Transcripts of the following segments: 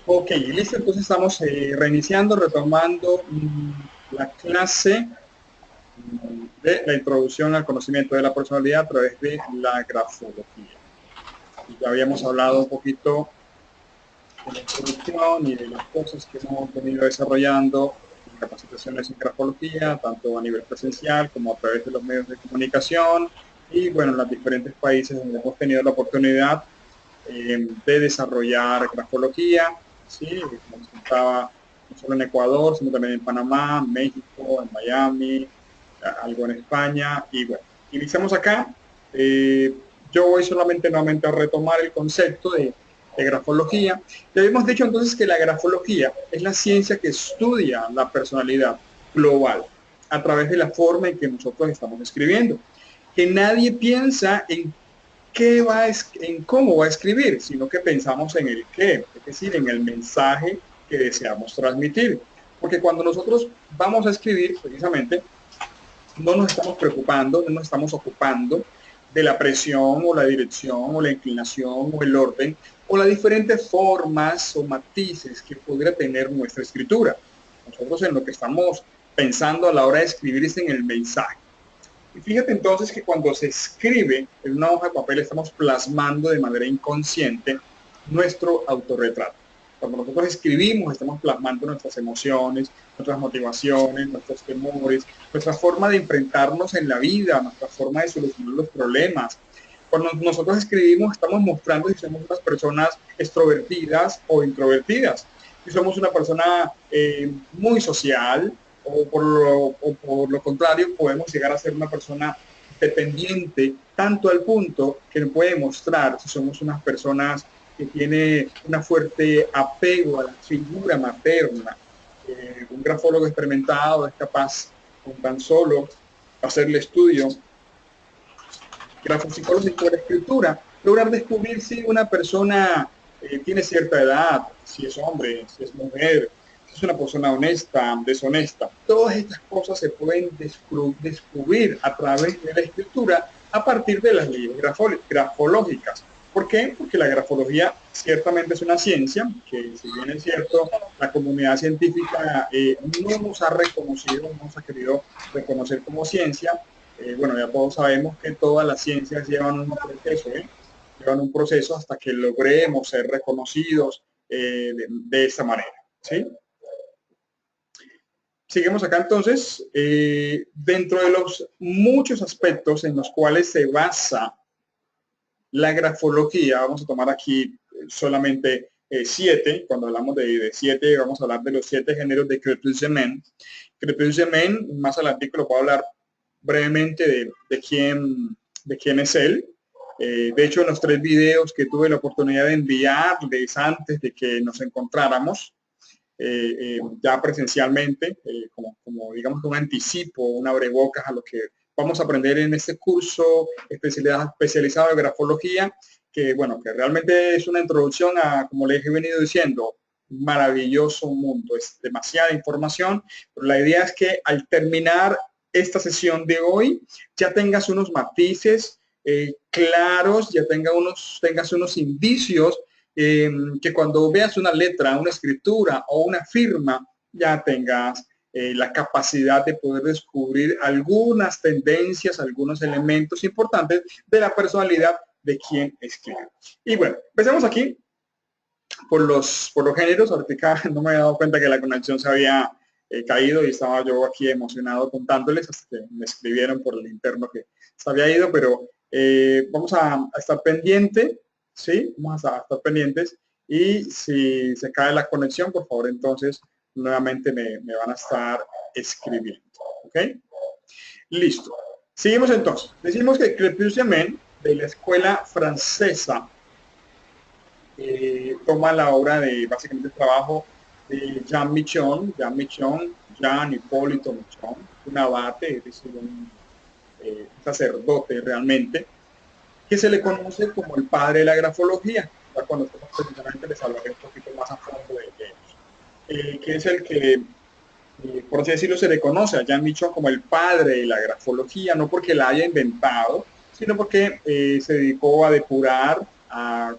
Ok, listo, entonces estamos reiniciando, retomando la clase de la introducción al conocimiento de la personalidad a través de la grafología. Y ya habíamos hablado un poquito de la introducción y de las cosas que hemos venido desarrollando en capacitaciones en grafología, tanto a nivel presencial como a través de los medios de comunicación y bueno, en los diferentes países donde hemos tenido la oportunidad de desarrollar grafología, ¿sí? Como les contaba, no solo en Ecuador, sino también en Panamá, México, en Miami, algo en España. Y bueno, iniciamos acá. Yo voy solamente nuevamente a retomar el concepto de grafología. Ya habíamos dicho entonces que la grafología es la ciencia que estudia la personalidad global a través de la forma en que nosotros estamos escribiendo. Que nadie piensa en en cómo va a escribir, sino que pensamos en el qué, es decir, en el mensaje que deseamos transmitir. Porque cuando nosotros vamos a escribir, precisamente, no nos estamos preocupando, no nos estamos ocupando de la presión o la dirección o la inclinación o el orden o las diferentes formas o matices que pudiera tener nuestra escritura. Nosotros en lo que estamos pensando a la hora de escribir es en el mensaje. Y fíjate entonces que cuando se escribe en una hoja de papel estamos plasmando de manera inconsciente nuestro autorretrato. Cuando nosotros escribimos estamos plasmando nuestras emociones, nuestras motivaciones, nuestros temores, nuestra forma de enfrentarnos en la vida, nuestra forma de solucionar los problemas. Cuando nosotros escribimos estamos mostrando si somos unas personas extrovertidas o introvertidas. Si somos una persona muy social, o por lo contrario, podemos llegar a ser una persona dependiente, tanto al punto que nos puede mostrar si somos unas personas que tiene una fuerte apego a la figura materna. Un grafólogo experimentado es capaz con tan solo hacer el estudio grafopsicológico de la escritura, lograr descubrir si una persona tiene cierta edad, si es hombre, si es mujer, si es una persona honesta, deshonesta. Todas estas cosas se pueden descubrir a través de la escritura a partir de las leyes grafológicas. ¿Por qué? Porque la grafología ciertamente es una ciencia que, si bien es cierto, la comunidad científica no nos ha reconocido, no nos ha querido reconocer como ciencia. Bueno, ya todos sabemos que todas las ciencias llevan un proceso, llevan un proceso hasta que logremos ser reconocidos de esta manera, ¿sí? Seguimos acá entonces, dentro de los muchos aspectos en los cuales se basa la grafología, vamos a tomar aquí solamente 7, cuando hablamos de 7, vamos a hablar de los 7 géneros de Crépusde-Men. Crépusde-Men, más adelante lo puedo hablar brevemente de quién es él. De hecho, en los 3 videos que tuve la oportunidad de enviarles antes de que nos encontráramos, ya presencialmente, como digamos un anticipo, un abrebocas a lo que vamos a aprender en este curso especializado de grafología, que bueno, que realmente es una introducción a, como les he venido diciendo, maravilloso mundo, es demasiada información, pero la idea es que al terminar esta sesión de hoy ya tengas unos matices claros, ya tengas unos indicios que cuando veas una letra, una escritura o una firma, ya tengas la capacidad de poder descubrir algunas tendencias, algunos elementos importantes de la personalidad de quien escribe. Y bueno, empecemos aquí por los géneros. Ahorita no me había dado cuenta que la conexión se había caído y estaba yo aquí emocionado contándoles hasta que me escribieron por el interno que se había ido, pero vamos a estar pendiente, ¿sí? Vamos a estar pendientes y si se cae la conexión, por favor, entonces nuevamente me van a estar escribiendo, ¿ok? Listo. Seguimos entonces. Decimos que Crépusde-Men, de la escuela francesa, toma la obra de básicamente el trabajo de Jean Hipólito Michon, un abate, es decir, un sacerdote realmente, que se le conoce como el padre de la grafología. Ya cuando estemos precisamente les hablaré un poquito más a fondo de ellos. Que es el que, por así decirlo, se le conoce a Jean Michon como el padre de la grafología, no porque la haya inventado, sino porque se dedicó a depurar, a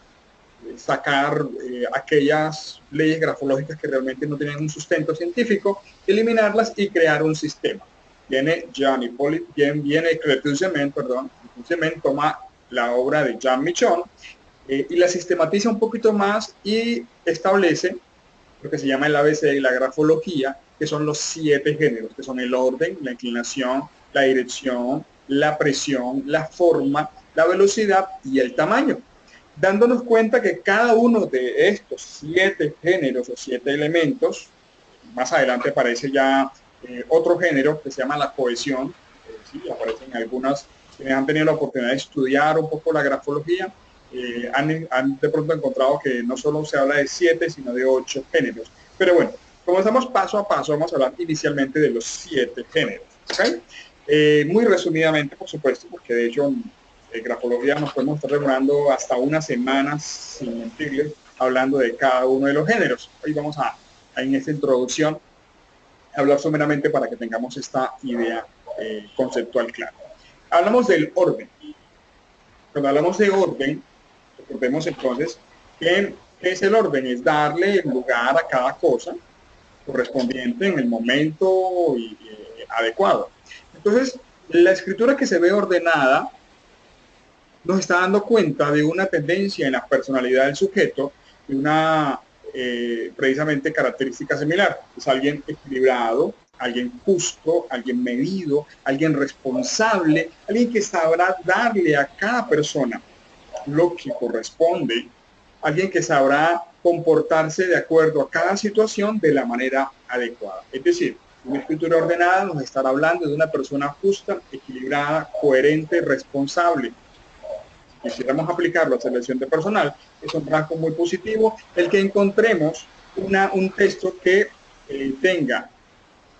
sacar aquellas leyes grafológicas que realmente no tienen un sustento científico, eliminarlas y crear un sistema. Viene Créteil-Semen, toma la obra de Jean Michon y la sistematiza un poquito más y establece lo que se llama el ABC y la grafología, que son los 7 géneros, que son el orden, la inclinación, la dirección, la presión, la forma, la velocidad y el tamaño, dándonos cuenta que cada uno de estos 7 géneros o 7 elementos, más adelante aparece ya otro género que se llama la cohesión, sí, aparecen algunas quienes han tenido la oportunidad de estudiar un poco la grafología, han de pronto encontrado que no solo se habla de 7, sino de 8 géneros. Pero bueno, como estamos paso a paso, vamos a hablar inicialmente de los 7 géneros. ¿Okay? Muy resumidamente, por supuesto, porque de hecho grafología nos podemos estar demorando hasta unas semanas, sin mentirles, hablando de cada uno de los géneros. Hoy vamos a en esta introducción hablar someramente para que tengamos esta idea conceptual clara. Hablamos del orden. Cuando hablamos de orden, recordemos entonces que es el orden, es darle el lugar a cada cosa correspondiente en el momento adecuado. Entonces, la escritura que se ve ordenada nos está dando cuenta de una tendencia en la personalidad del sujeto, de una precisamente característica similar. Es alguien equilibrado, alguien justo, alguien medido, alguien responsable, alguien que sabrá darle a cada persona lo que corresponde, alguien que sabrá comportarse de acuerdo a cada situación de la manera adecuada. Es decir, una escritura ordenada nos estará hablando de una persona justa, equilibrada, coherente, responsable. Si quisiéramos aplicarlo a selección de personal, es un rasgo muy positivo el que encontremos un texto que tenga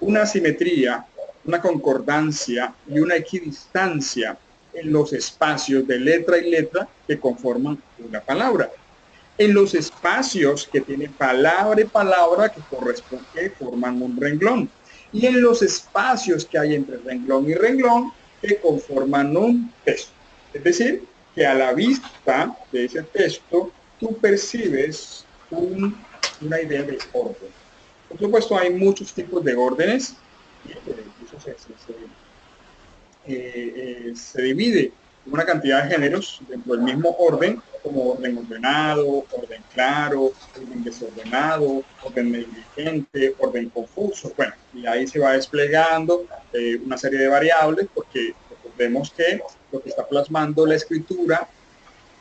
una simetría, una concordancia y una equidistancia en los espacios de letra y letra que conforman una palabra. En los espacios que tienen palabra y palabra que forman un renglón. Y en los espacios que hay entre renglón y renglón que conforman un texto. Es decir, que a la vista de ese texto tú percibes una idea de orden. Por supuesto, hay muchos tipos de órdenes. Se divide una cantidad de géneros dentro del mismo orden, como orden ordenado, orden claro, orden desordenado, orden negligente, orden confuso. Bueno, y ahí se va desplegando una serie de variables, porque recordemos que lo que está plasmando la escritura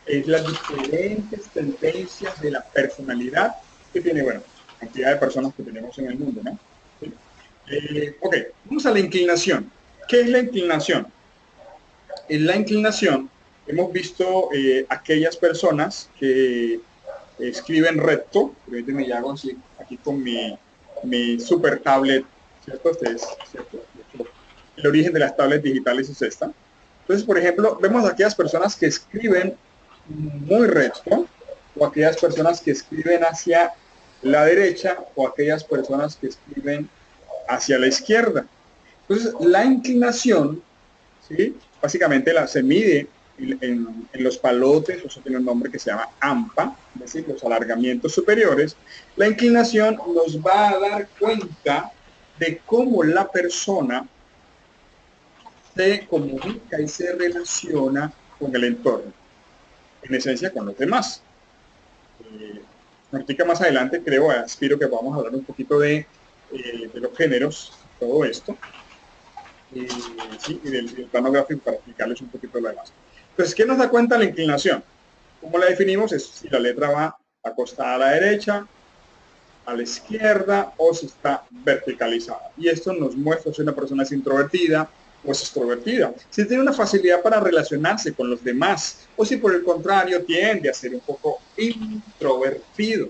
es las diferentes tendencias de la personalidad que tiene, bueno, cantidad de personas que tenemos en el mundo, ¿no? ¿Sí? Ok, vamos a la inclinación. ¿Qué es la inclinación? En la inclinación hemos visto aquellas personas que escriben recto. Me hago así aquí con mi super tablet, ¿cierto? ¿Cierto? El origen de las tablets digitales es esta. Entonces, por ejemplo, vemos a aquellas personas que escriben muy recto, o aquellas personas que escriben hacia la derecha, o aquellas personas que escriben hacia la izquierda. Entonces, la inclinación, ¿sí? Básicamente se mide en los palotes, eso tiene un nombre que se llama AMPA, es decir, los alargamientos superiores. La inclinación nos va a dar cuenta de cómo la persona se comunica y se relaciona con el entorno, en esencia con los demás. Ahorita más adelante aspiro que vamos a hablar un poquito de los géneros, todo esto. Sí, y del plano gráfico para explicarles un poquito lo demás. Entonces, ¿qué nos da cuenta la inclinación? ¿Cómo la definimos? Es si la letra va acostada a la derecha, a la izquierda o si está verticalizada. Y esto nos muestra si una persona es introvertida o es extrovertida. Si tiene una facilidad para relacionarse con los demás o si por el contrario tiende a ser un poco introvertido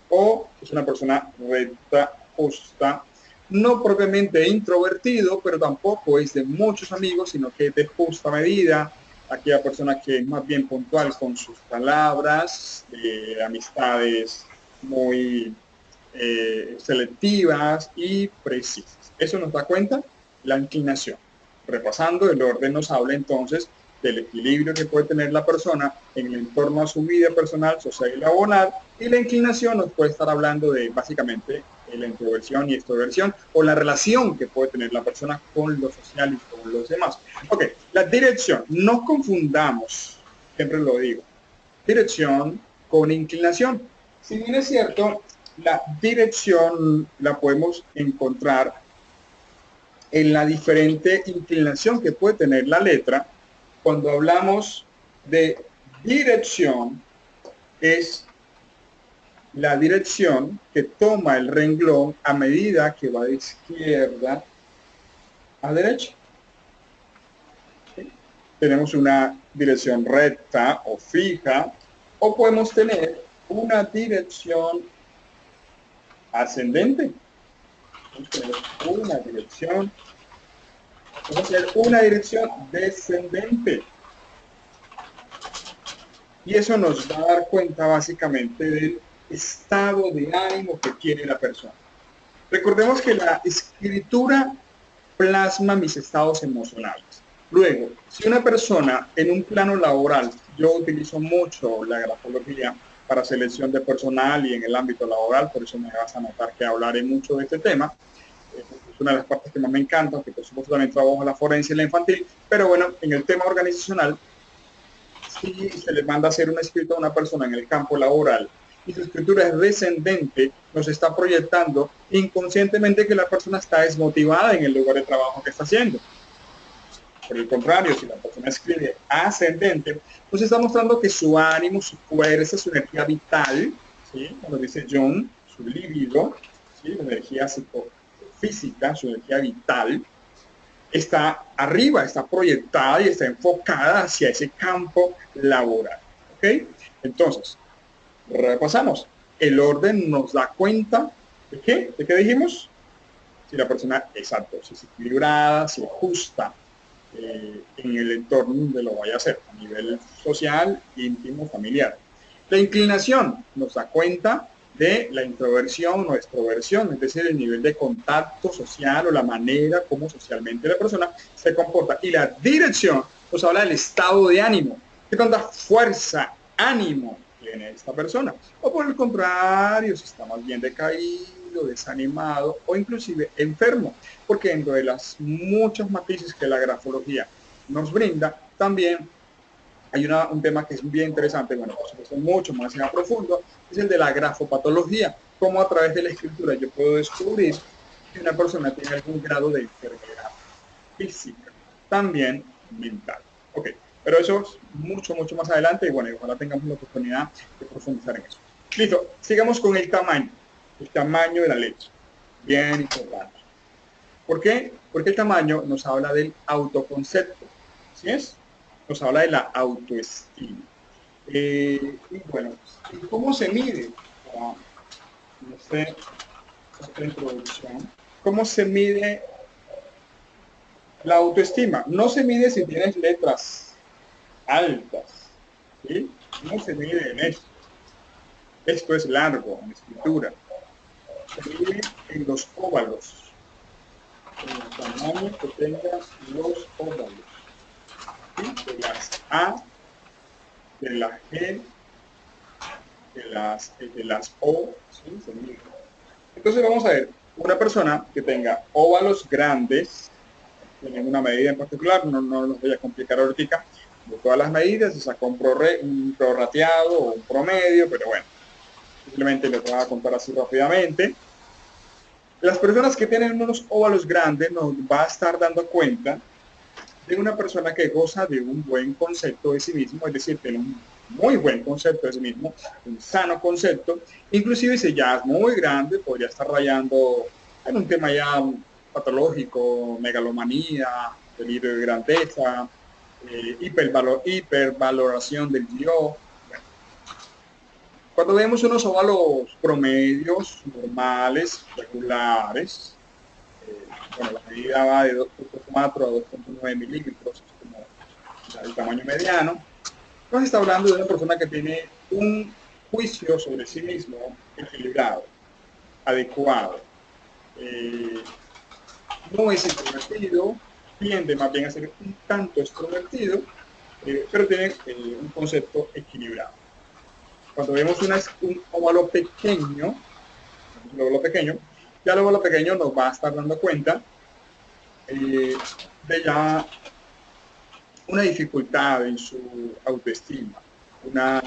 o es una persona recta, justa, no propiamente introvertido, pero tampoco es de muchos amigos, sino que es de justa medida, aquella persona que es más bien puntual con sus palabras, amistades muy selectivas y precisas. Eso nos da cuenta la inclinación. Repasando, el orden nos habla entonces del equilibrio que puede tener la persona en el entorno a su vida personal, social y laboral, y la inclinación nos puede estar hablando de básicamente la introversión y extroversión, o la relación que puede tener la persona con lo social y con los demás. Ok, la dirección, no confundamos, siempre lo digo, dirección con inclinación. Si bien es cierto, la dirección la podemos encontrar en la diferente inclinación que puede tener la letra. Cuando hablamos de dirección, es la dirección que toma el renglón a medida que va de izquierda a derecha. ¿Sí? Tenemos una dirección recta o fija, o podemos tener una dirección ascendente. Una dirección, vamos a tener una dirección descendente. Y eso nos va a dar cuenta básicamente del estado de ánimo que tiene la persona. Recordemos que la escritura plasma mis estados emocionales. Luego, si una persona en un plano laboral, yo utilizo mucho la grafología para selección de personal y en el ámbito laboral, por eso me vas a notar que hablaré mucho de este tema. Es una de las partes que más me encanta, aunque por supuesto también trabajo la forense y la infantil, pero bueno, en el tema organizacional, si se le manda a hacer un escrito a una persona en el campo laboral y su escritura es descendente, nos está proyectando inconscientemente que la persona está desmotivada en el lugar de trabajo que está haciendo. Por el contrario, si la persona escribe ascendente, nos está mostrando que su ánimo, su fuerza, su energía vital, ¿sí? Como dice Jung, su libido, ¿sí? La energía psicofísica, su energía vital, está arriba, está proyectada y está enfocada hacia ese campo laboral. ¿Ok? Entonces, repasamos. El orden nos da cuenta de qué, ¿de qué dijimos? Si la persona, exacto, si es equilibrada, si es justa en el entorno donde lo vaya a hacer, a nivel social, íntimo, familiar. La inclinación nos da cuenta de la introversión o extroversión, es decir, el nivel de contacto social o la manera como socialmente la persona se comporta. Y la dirección nos habla del estado de ánimo, qué tanta fuerza, ánimo tiene esta persona. O por el contrario, si está más bien decaído, desanimado o inclusive enfermo, porque dentro de las muchos matices que la grafología nos brinda, también hay un tema que es bien interesante, bueno, por supuesto mucho más en profundo, es el de la grafopatología, cómo a través de la escritura yo puedo descubrir que una persona tiene algún grado de enfermedad física, también mental. Ok, pero eso es mucho, mucho más adelante y bueno, ojalá tengamos la oportunidad de profundizar en eso. Listo, sigamos con el tamaño de la leche, bien importante. ¿Por qué? Porque el tamaño nos habla del autoconcepto, ¿sí es? Nos habla de la autoestima. Y bueno, ¿cómo se mide? No sé, esta introducción. ¿Cómo se mide la autoestima? No se mide si tienes letras altas, ¿sí? No se mide en esto. Esto es largo en escritura. Se mide en los óvalos, en el tamaño que tengan los óvalos. ¿Sí? De las A, de la G, de las O, ¿sí? Se mide. Entonces vamos a ver, una persona que tenga óvalos grandes, tienen una medida en particular, no los voy a complicar ahorita, de todas las medidas, se sacó un prorrateado o un promedio, pero bueno, simplemente les voy a contar así rápidamente. Las personas que tienen unos óvalos grandes nos va a estar dando cuenta de una persona que goza de un buen concepto de sí mismo, es decir, tiene un muy buen concepto de sí mismo, un sano concepto, inclusive si ya es muy grande, podría estar rayando en un tema ya patológico, megalomanía, delirio de grandeza, hipervaloración del yo. Bueno, cuando vemos unos óvalos promedios, normales, regulares, bueno, la medida va de 2.4 a 2.9 milímetros, es como el tamaño mediano. Nos está hablando de una persona que tiene un juicio sobre sí mismo equilibrado, adecuado. No es introvertido, tiende más bien a ser un tanto extrovertido pero tiene un concepto equilibrado. Cuando vemos un óvalo pequeño, ya el óvalo pequeño nos va a estar dando cuenta de ya una dificultad en su autoestima, una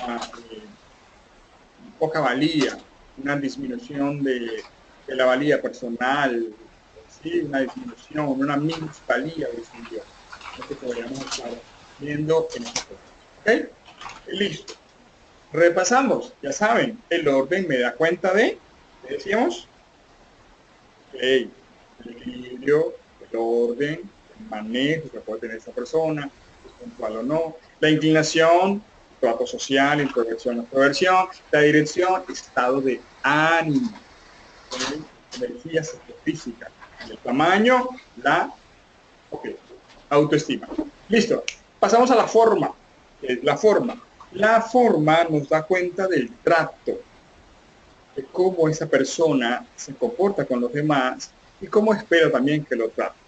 poca valía, una disminución de la valía personal, ¿sí? Una disminución, una minusvalía de su yo, lo que podríamos estar viendo en este programa. ¿Ok? Listo. Repasamos, ya saben, el orden me da cuenta de, ¿qué decíamos? Okay. El equilibrio, el orden, el manejo que puede tener esa persona, es puntual o no, la inclinación, trato social, introversión, extroversión, la dirección, estado de ánimo, ¿okay? Energía física, el tamaño, la autoestima. Listo. Pasamos a la forma. La forma. La forma nos da cuenta del trato, de cómo esa persona se comporta con los demás y cómo espera también que lo trate.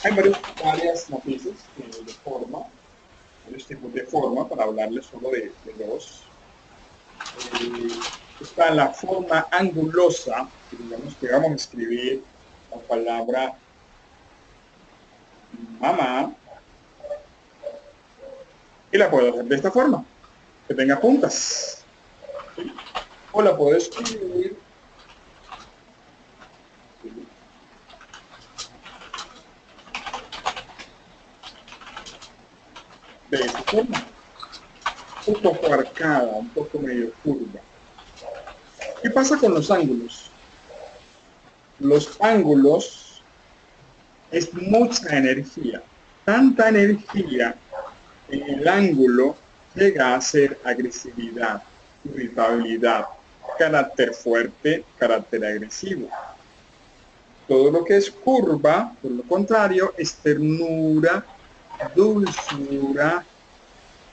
Hay varias matices de forma, varios tipos de forma, para hablarles solo de dos. Está la forma angulosa, digamos que vamos a escribir la palabra mamá, y la puedo hacer de esta forma, que tenga puntas. ¿Sí? O la puedo escribir de esta forma, un poco arcada, un poco medio curva. ¿Qué pasa con los ángulos? Los ángulos es mucha energía, tanta energía en el ángulo llega a ser agresividad, irritabilidad, carácter fuerte, carácter agresivo. Todo lo que es curva, por lo contrario, es ternura, dulzura,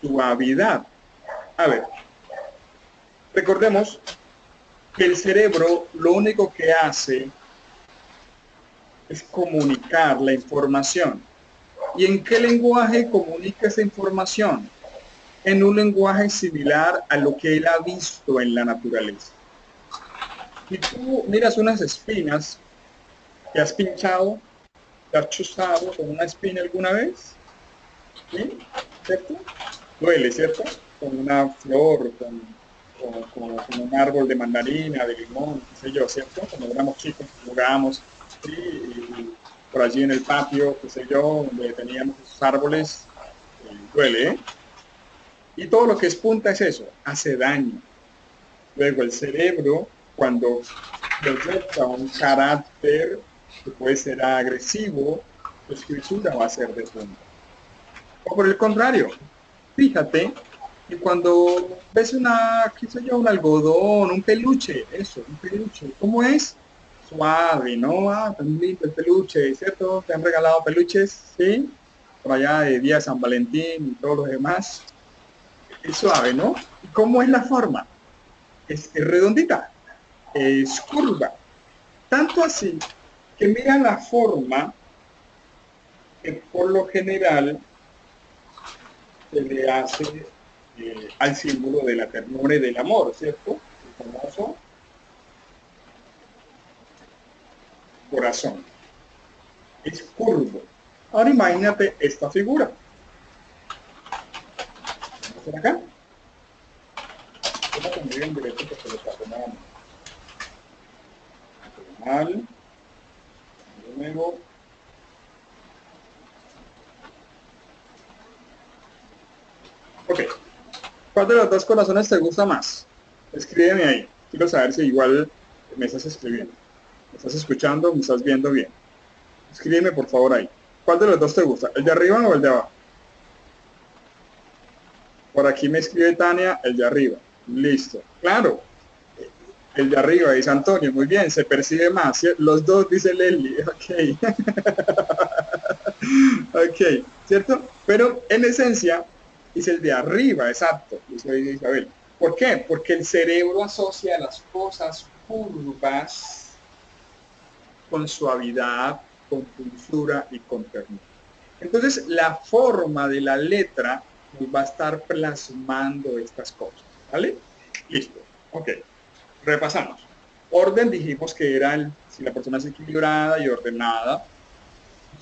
suavidad. A ver, recordemos que el cerebro lo único que hace es comunicar la información. ¿Y en qué lenguaje comunica esa información? En un lenguaje similar a lo que él ha visto en la naturaleza. Si tú miras unas espinas que has pinchado, te has chuzado con una espina alguna vez, ¿sí? ¿Cierto? Duele, ¿cierto? Con una flor, con un árbol de mandarina, de limón, qué sé yo, ¿cierto? Cuando éramos chicos jugábamos, ¿sí? Y por allí en el patio, qué sé yo, donde teníamos esos árboles, duele, ¿eh? Y todo lo que es punta es eso, hace daño. Luego el cerebro, cuando proyecta un carácter que puede ser agresivo, su escritura va a ser de punta. O por el contrario, fíjate que cuando ves qué sé yo, un algodón, un peluche, eso, un peluche, ¿cómo es? Suave, ¿no? Ah, tan lindo el peluche, ¿cierto? Te han regalado peluches, ¿sí? Por allá de día de San Valentín y todos los demás. Es suave, ¿no? ¿Y cómo es la forma? Es redondita, es curva. Tanto así que mira la forma que por lo general se le hace al símbolo de la ternura y del amor, ¿cierto? El famoso corazón. Es curvo. Ahora imagínate esta figura. Vamos a hacer acá. Vamos a poner en derecho porque lo paso nada más. De nuevo. Ok. ¿Cuál de los dos corazones te gusta más? Escríbeme ahí. Quiero saber si igual me estás escribiendo. ¿Me estás escuchando? ¿Me estás viendo bien? Escríbeme por favor ahí. ¿Cuál de los dos te gusta? ¿El de arriba o el de abajo? Por aquí me escribe Tania, el de arriba. Listo. Claro. El de arriba, dice Antonio. Muy bien, se percibe más. ¿Sí? Los dos, dice Leslie. Ok. Ok, ¿cierto? Pero en esencia es el de arriba, exacto. Eso dice Isabel. ¿Por qué? Porque el cerebro asocia las cosas curvas con suavidad, con dulzura y con ternura. Entonces, la forma de la letra nos va a estar plasmando estas cosas, ¿vale? Listo. Ok. Repasamos. Orden dijimos que era si la persona es equilibrada y ordenada,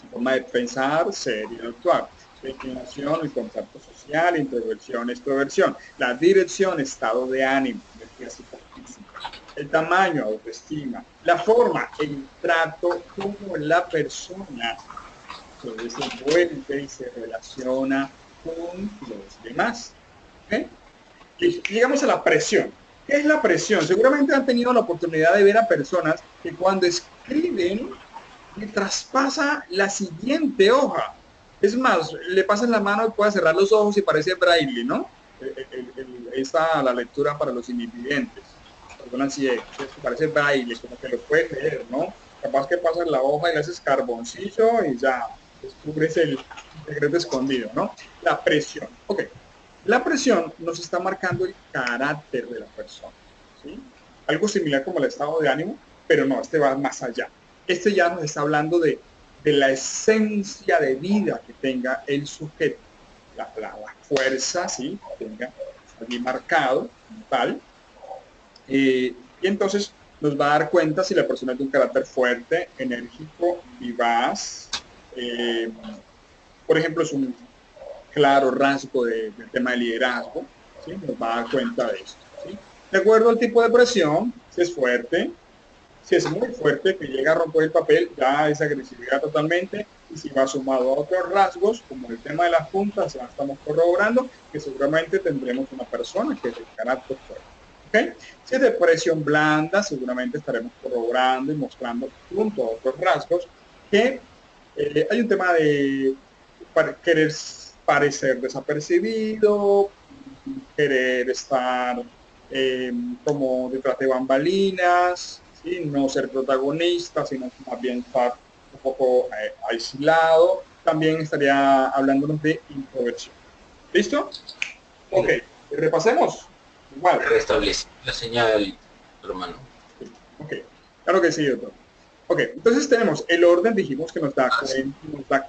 su forma de pensar, ser y actuar. Su inclinación, el concepto social, introversión, extroversión. La dirección, estado de ánimo, energía psicofísica. El tamaño, autoestima. La forma, el trato, cómo la persona se desenvuelve y se relaciona con los demás. ¿Okay? Llegamos a la presión. ¿Qué es la presión? Seguramente han tenido la oportunidad de ver a personas que cuando escriben le traspasa la siguiente hoja. Es más, le pasas la mano y puede cerrar los ojos y parece braille, ¿no? Esta la lectura para los invidentes. Personas ciegas, parece braille, como que lo puede leer, ¿no? Capaz que pasas la hoja y le haces carboncillo y ya descubres el secreto escondido, ¿no? La presión. Ok. La presión nos está marcando el carácter de la persona, ¿sí? Algo similar como el estado de ánimo, pero no, este va más allá. Este ya nos está hablando de la esencia de vida que tenga el sujeto, la fuerza, ¿sí? Que tenga allí marcado, tal. Y entonces nos va a dar cuenta si la persona es de un carácter fuerte, enérgico, vivaz. Eh, por ejemplo, es un claro rasgo del tema de liderazgo, ¿sí? Nos va a dar cuenta de esto, ¿sí? De acuerdo al tipo de presión, si es fuerte, si es muy fuerte, que llega a romper el papel, ya es agresividad totalmente, y si va sumado a otros rasgos, como el tema de las puntas, ya estamos corroborando que seguramente tendremos una persona que es de carácter fuerte. ¿Okay? Si es de presión blanda, seguramente estaremos corroborando y mostrando junto a otros rasgos que hay un tema de querer parecer desapercibido, querer estar como detrás de bambalinas, ¿sí? No ser protagonista, sino más bien estar un poco aislado. También estaría hablándonos de introversión. ¿Listo? Ok, repasemos. Igual. Restablece la señal, hermano. Sí. Ok, claro que sí, doctor. Ok, entonces tenemos el orden, dijimos que nos da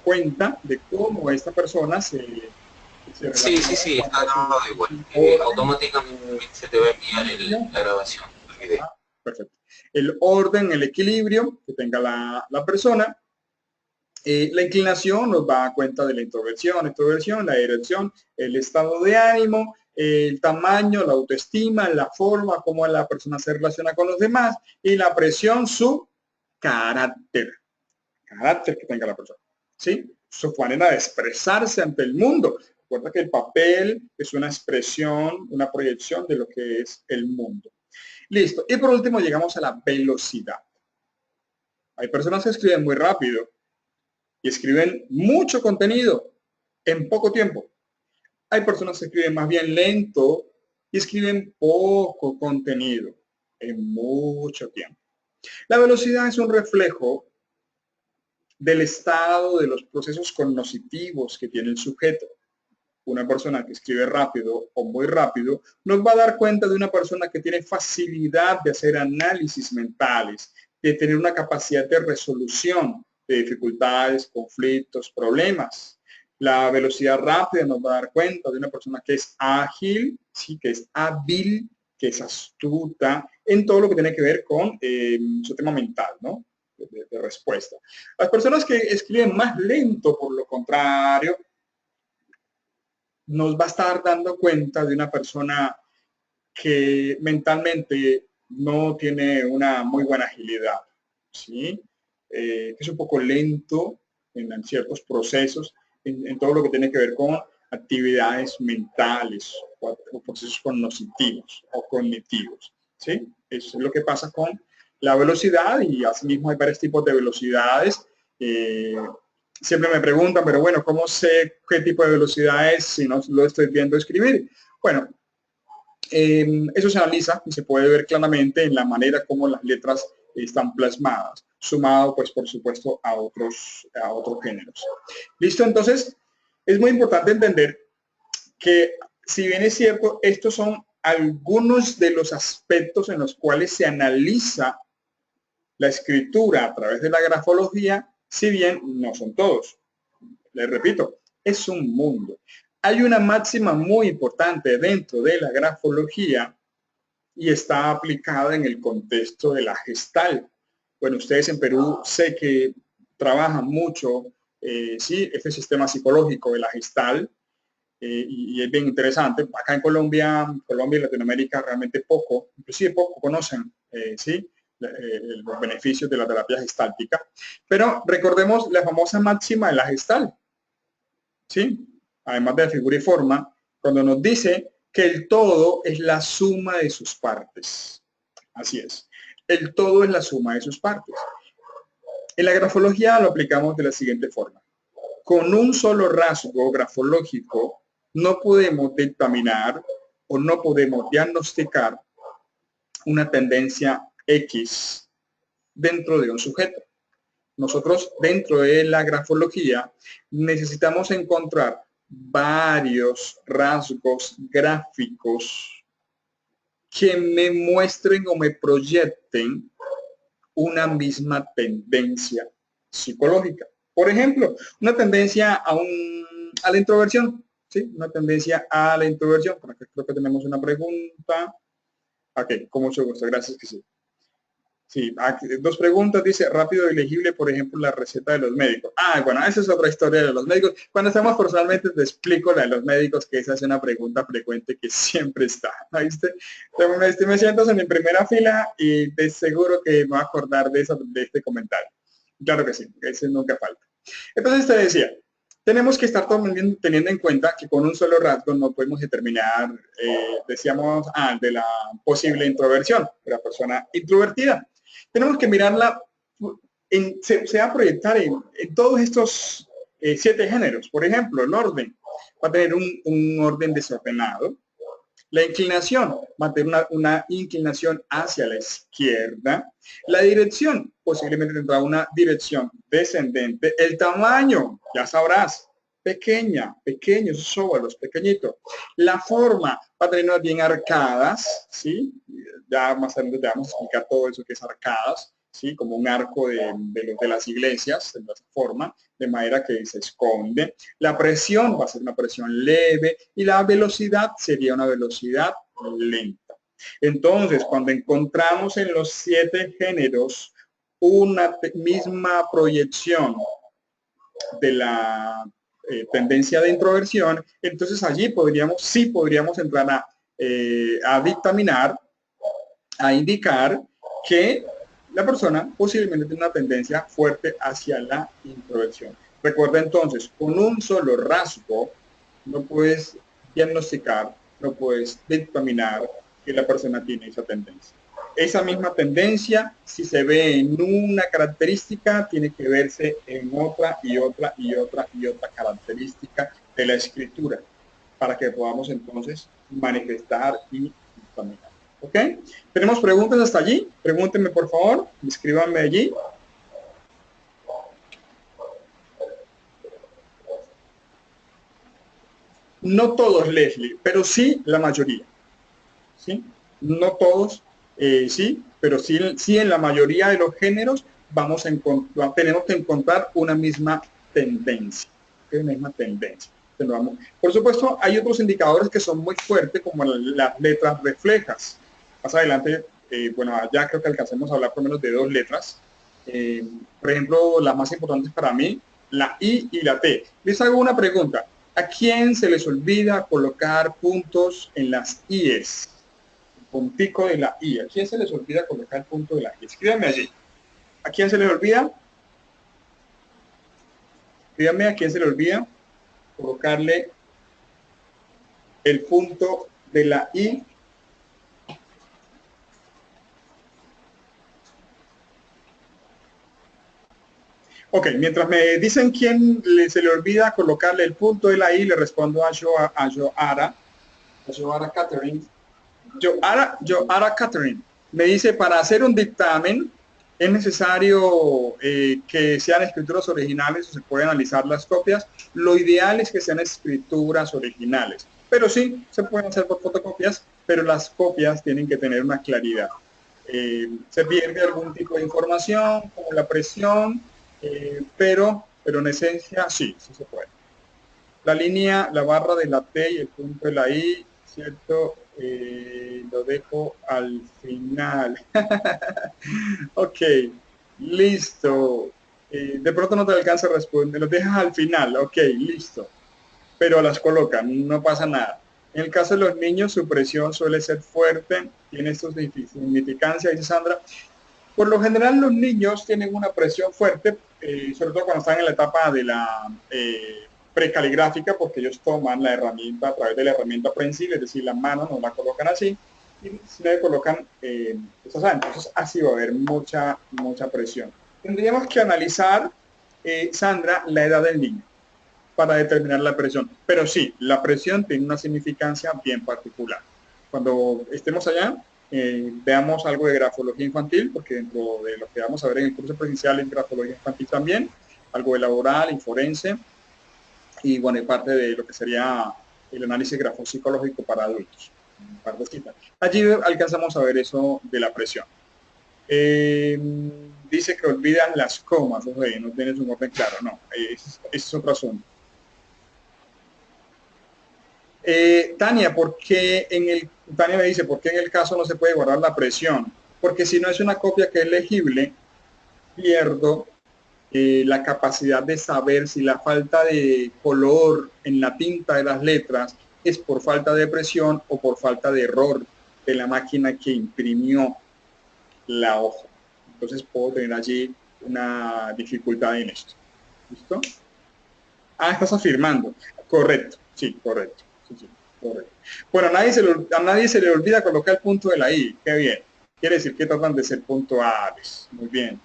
cuenta de cómo esta persona se Sí, sí, relaciona en sí, cuanto está a grabado su igual. orden, Automáticamente también se te va a enviar la grabación del video. perfecto. El orden, el equilibrio que tenga la persona. La inclinación nos va a cuenta de la introversión, la dirección, el estado de ánimo, el tamaño, la autoestima, la forma, cómo la persona se relaciona con los demás y la presión, su carácter que tenga la persona, ¿sí? Su manera de expresarse ante el mundo. Recuerda que el papel es una expresión, una proyección de lo que es el mundo. Listo. Y por último llegamos a la velocidad. Hay personas que escriben muy rápido y escriben mucho contenido en poco tiempo. Hay personas que escriben más bien lento y escriben poco contenido en mucho tiempo. La velocidad es un reflejo del estado de los procesos cognitivos que tiene el sujeto. Una persona que escribe rápido o muy rápido nos va a dar cuenta de una persona que tiene facilidad de hacer análisis mentales, de tener una capacidad de resolución de dificultades, conflictos, problemas. La velocidad rápida nos va a dar cuenta de una persona que es ágil, sí, que es hábil, que es astuta en todo lo que tiene que ver con su tema mental, ¿no? De respuesta. Las personas que escriben más lento, por lo contrario, nos va a estar dando cuenta de una persona que mentalmente no tiene una muy buena agilidad, ¿sí? Es un poco lento en ciertos procesos, en todo lo que tiene que ver con actividades mentales o procesos cognitivos, ¿sí? Es lo que pasa con la velocidad y asimismo hay varios tipos de velocidades. Siempre me preguntan, pero bueno, ¿cómo sé qué tipo de velocidad es si no lo estoy viendo escribir? Bueno, eso se analiza y se puede ver claramente en la manera como las letras están plasmadas, sumado pues por supuesto a otros géneros. Listo, entonces es muy importante entender que si bien es cierto, estos son algunos de los aspectos en los cuales se analiza la escritura a través de la grafología, si bien no son todos. Les repito, es un mundo. Hay una máxima muy importante dentro de la grafología y está aplicada en el contexto de la Gestalt. Bueno, ustedes en Perú sé que trabajan mucho, sí, este sistema psicológico de la Gestalt, y es bien interesante. Acá en Colombia y Latinoamérica realmente poco, inclusive poco conocen, sí, los beneficios de la terapia gestáltica. Pero recordemos la famosa máxima de la Gestalt, ¿sí? Además de la figura y forma, cuando nos dice que el todo es la suma de sus partes. Así es. El todo es la suma de sus partes. En la grafología lo aplicamos de la siguiente forma. Con un solo rasgo grafológico no podemos dictaminar o no podemos diagnosticar una tendencia X dentro de un sujeto. Nosotros dentro de la grafología necesitamos encontrar varios rasgos gráficos que me muestren o me proyecten una misma tendencia psicológica. Por ejemplo, una tendencia a la introversión, ¿sí? Una tendencia a la introversión. Por aquí creo que tenemos una pregunta. Ok, con mucho gusto, gracias que sí. Sí, aquí, dos preguntas, dice, rápido y legible, por ejemplo, la receta de los médicos. Ah, bueno, esa es otra historia de los médicos. Cuando estamos personalmente te explico la de los médicos, que esa es una pregunta frecuente que siempre está. ¿Viste? Me siento en mi primera fila y de seguro que me voy a acordar de este comentario. Claro que sí, ese nunca falta. Entonces te decía, tenemos que estar teniendo en cuenta que con un solo rasgo no podemos determinar, decíamos, de la posible introversión de la persona introvertida. Tenemos que mirarla, se va a proyectar en todos estos 7 géneros. Por ejemplo, el orden va a tener un orden desordenado. La inclinación va a tener una inclinación hacia la izquierda. La dirección posiblemente tendrá una dirección descendente. El tamaño, ya sabrás, pequeños, óvalos, pequeñito. La forma va a tener unas bien arcadas, ¿sí? Ya más adelante te vamos a explicar todo eso que es arcadas, ¿sí? Como un arco de las iglesias, de esa forma, de manera que se esconde. La presión va a ser una presión leve y la velocidad sería una velocidad lenta. Entonces, cuando encontramos en los 7 géneros una misma proyección de la tendencia de introversión, entonces allí podríamos entrar a dictaminar, a indicar que la persona posiblemente tiene una tendencia fuerte hacia la introversión. Recuerda entonces, con un solo rasgo no puedes diagnosticar, no puedes dictaminar que la persona tiene esa tendencia. Esa misma tendencia, si se ve en una característica, tiene que verse en otra y otra y otra y otra característica de la escritura, para que podamos entonces manifestar y dictaminar. ¿Ok? ¿Tenemos preguntas hasta allí? Pregúntenme, por favor. Escríbanme allí. No todos, Leslie, pero sí la mayoría. ¿Sí? No todos, sí, pero sí en la mayoría de los géneros tenemos que encontrar una misma tendencia. Una misma tendencia. Por supuesto, hay otros indicadores que son muy fuertes, como las letras reflejas. Más adelante, bueno, ya creo que alcancemos a hablar por lo menos de 2 letras. Por ejemplo, las más importantes para mí, la I y la T. Les hago una pregunta. ¿A quién se les olvida colocar puntos en las IES? El puntico de la I. ¿A quién se les olvida colocar el punto de la I? Escríbanme allí. ¿A quién se les olvida? Escríbanme a quién se le olvida colocarle el punto de la I. Ok, mientras me dicen quién se le olvida colocarle el punto de la I, le respondo a Joara Catherine. Joara Catherine me dice, para hacer un dictamen es necesario que sean escrituras originales o se pueden analizar las copias. Lo ideal es que sean escrituras originales, pero sí, se pueden hacer por fotocopias, pero las copias tienen que tener una claridad. Se pierde algún tipo de información, como la presión, pero pero en esencia sí, sí se puede. La línea, la barra de la T y el punto de la I, ¿cierto? Lo dejo al final. Ok, listo. De pronto no te alcanza a responder, lo dejas al final, ok, listo. Pero las colocan, no pasa nada. En el caso de los niños, su presión suele ser fuerte, tiene esto significancia, dice Sandra. Por lo general, los niños tienen una presión fuerte, sobre todo cuando están en la etapa de la precaligráfica, porque ellos toman la herramienta a través de la herramienta prensil, es decir, la mano no la colocan así, y si le colocan, entonces así va a haber mucha presión. Tendríamos que analizar, Sandra, la edad del niño para determinar la presión. Pero sí, la presión tiene una significancia bien particular. Cuando estemos allá, veamos algo de grafología infantil, porque dentro de lo que vamos a ver en el curso presencial en grafología infantil también, algo de laboral, y forense, y bueno, parte de lo que sería el análisis grafopsicológico para adultos. Allí alcanzamos a ver eso de la presión. Dice que olvidan las comas, oye, no tienes un orden claro, no, ese es otro asunto. Tania, Tania me dice, ¿por qué en el caso no se puede guardar la presión? Porque si no es una copia que es legible, pierdo la capacidad de saber si la falta de color en la tinta de las letras es por falta de presión o por falta de error de la máquina que imprimió la hoja. Entonces puedo tener allí una dificultad en esto. ¿Listo? Ah, estás afirmando. Correcto, sí, correcto. Sí, sí, correcto. Bueno, a nadie se le olvida colocar el punto de la I. Qué bien. Quiere decir que tratan de ser puntuales. Muy bien.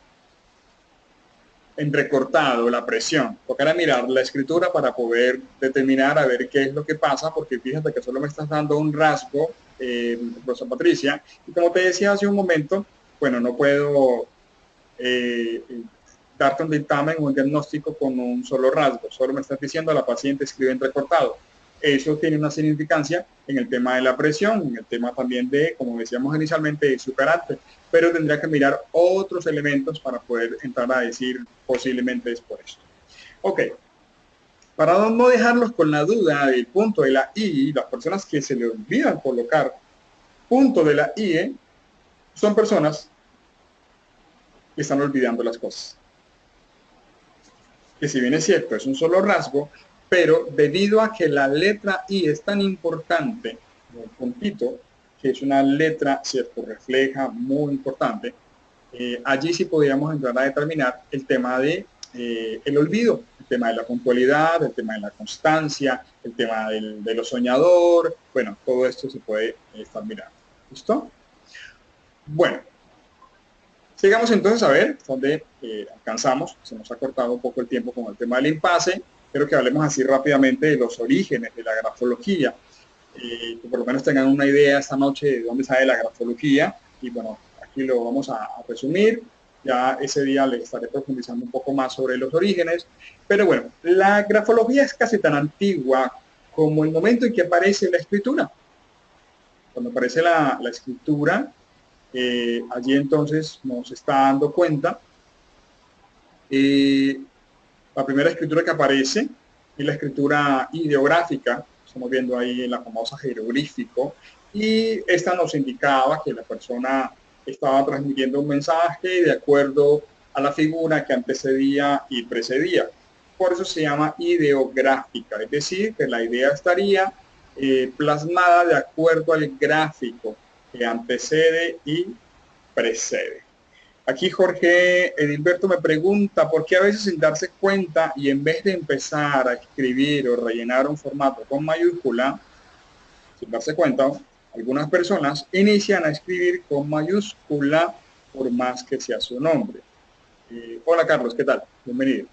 Entrecortado, la presión. Tocará mirar la escritura para poder determinar a ver qué es lo que pasa, porque fíjate que solo me estás dando un rasgo, profesor Patricia. Y como te decía hace un momento, bueno, no puedo darte un dictamen o un diagnóstico con un solo rasgo. Solo me estás diciendo la paciente escribe entrecortado. Eso tiene una significancia en el tema de la presión, en el tema también de, como decíamos inicialmente, de su carácter, pero tendría que mirar otros elementos para poder entrar a decir posiblemente es por esto. Ok, para no dejarlos con la duda del punto de la I, las personas que se le olvidan colocar punto de la I son personas que están olvidando las cosas. Que si bien es cierto, es un solo rasgo, pero debido a que la letra I es tan importante, el puntito, que es una letra, cierto, refleja, muy importante, allí sí podríamos entrar a determinar el tema de el olvido, el tema de la puntualidad, el tema de la constancia, el tema de lo soñador, bueno, todo esto se puede estar mirando. ¿Listo? Bueno, sigamos entonces a ver dónde alcanzamos. Se nos ha cortado un poco el tiempo con el tema del impasse. Quiero que hablemos así rápidamente de los orígenes de la grafología. Que por lo menos tengan una idea esta noche de dónde sale la grafología. Y bueno, aquí lo vamos a resumir. Ya ese día les estaré profundizando un poco más sobre los orígenes. Pero bueno, la grafología es casi tan antigua como el momento en que aparece la escritura. Cuando aparece la escritura, allí entonces nos está dando cuenta la primera escritura que aparece es la escritura ideográfica, estamos viendo ahí en la famosa jeroglífico, y esta nos indicaba que la persona estaba transmitiendo un mensaje de acuerdo a la figura que antecedía y precedía. Por eso se llama ideográfica, es decir, que la idea estaría plasmada de acuerdo al gráfico que antecede y precede. Aquí Jorge Edilberto me pregunta por qué a veces sin darse cuenta y en vez de empezar a escribir o rellenar un formato con mayúscula, sin darse cuenta, algunas personas inician a escribir con mayúscula por más que sea su nombre. Hola Carlos, ¿qué tal? Bienvenido.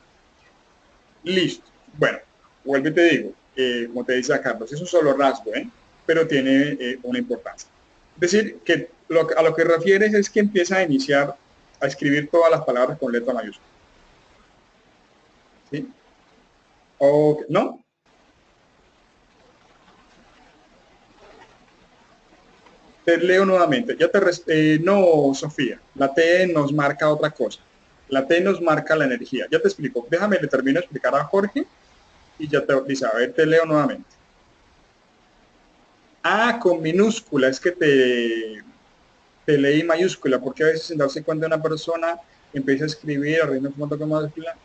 Listo. Bueno, vuelvo y te digo, como te decía Carlos, es un solo rasgo, pero tiene una importancia. Es decir, que a lo que refieres es que empieza a iniciar a escribir todas las palabras con letra mayúscula. ¿Sí? ¿O no? Te leo nuevamente. No, Sofía, la T nos marca otra cosa. La T nos marca la energía. Ya te explico. Déjame, le termino de explicar a Jorge y ya te dice, a ver, te leo nuevamente. A con minúscula, es que te leí mayúscula, porque a veces sin darse cuenta una persona empieza a escribir, a reírme con mayúscula.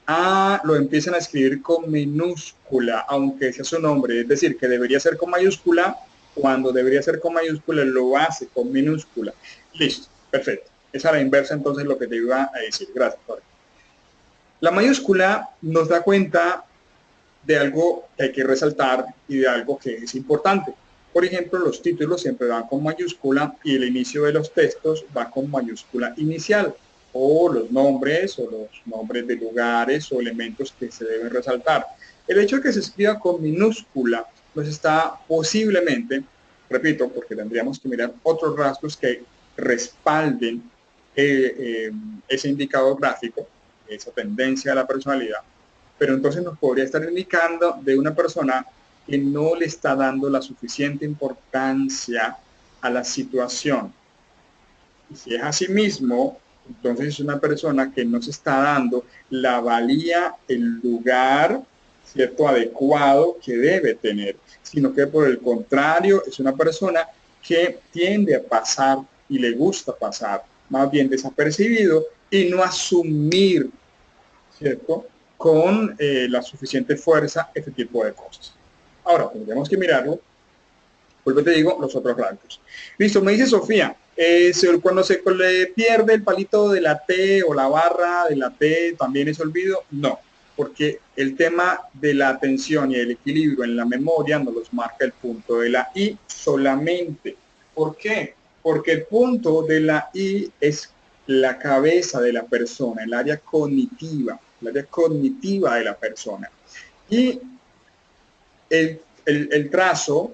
A lo empiezan a escribir con minúscula, aunque sea su nombre, es decir, que debería ser con mayúscula, cuando debería ser con mayúscula lo hace con minúscula. Listo, perfecto. Es a la inversa entonces lo que te iba a decir. Gracias, Jorge. La mayúscula nos da cuenta de algo que hay que resaltar y de algo que es importante. Por ejemplo, los títulos siempre van con mayúscula y el inicio de los textos va con mayúscula inicial, o los nombres de lugares o elementos que se deben resaltar. El hecho de que se escriba con minúscula nos está posiblemente, repito, porque tendríamos que mirar otros rasgos que respalden ese indicador gráfico, esa tendencia de la personalidad, pero entonces nos podría estar indicando de una persona que no le está dando la suficiente importancia a la situación. Y si es así mismo, entonces es una persona que no se está dando la valía, el lugar, cierto, adecuado que debe tener, sino que por el contrario es una persona que tiende a pasar y le gusta pasar más bien desapercibido y no asumir, ¿cierto?, con la suficiente fuerza este tipo de cosas. Ahora, tendríamos que mirarlo. Vuelvo te digo, los otros rasgos. Listo, me dice Sofía, cuando se le pierde el palito de la T o la barra de la T, ¿también es olvido? No, porque el tema de la atención y el equilibrio en la memoria nos los marca el punto de la I solamente. ¿Por qué? Porque el punto de la I es la cabeza de la persona, el área cognitiva de la persona. Y el trazo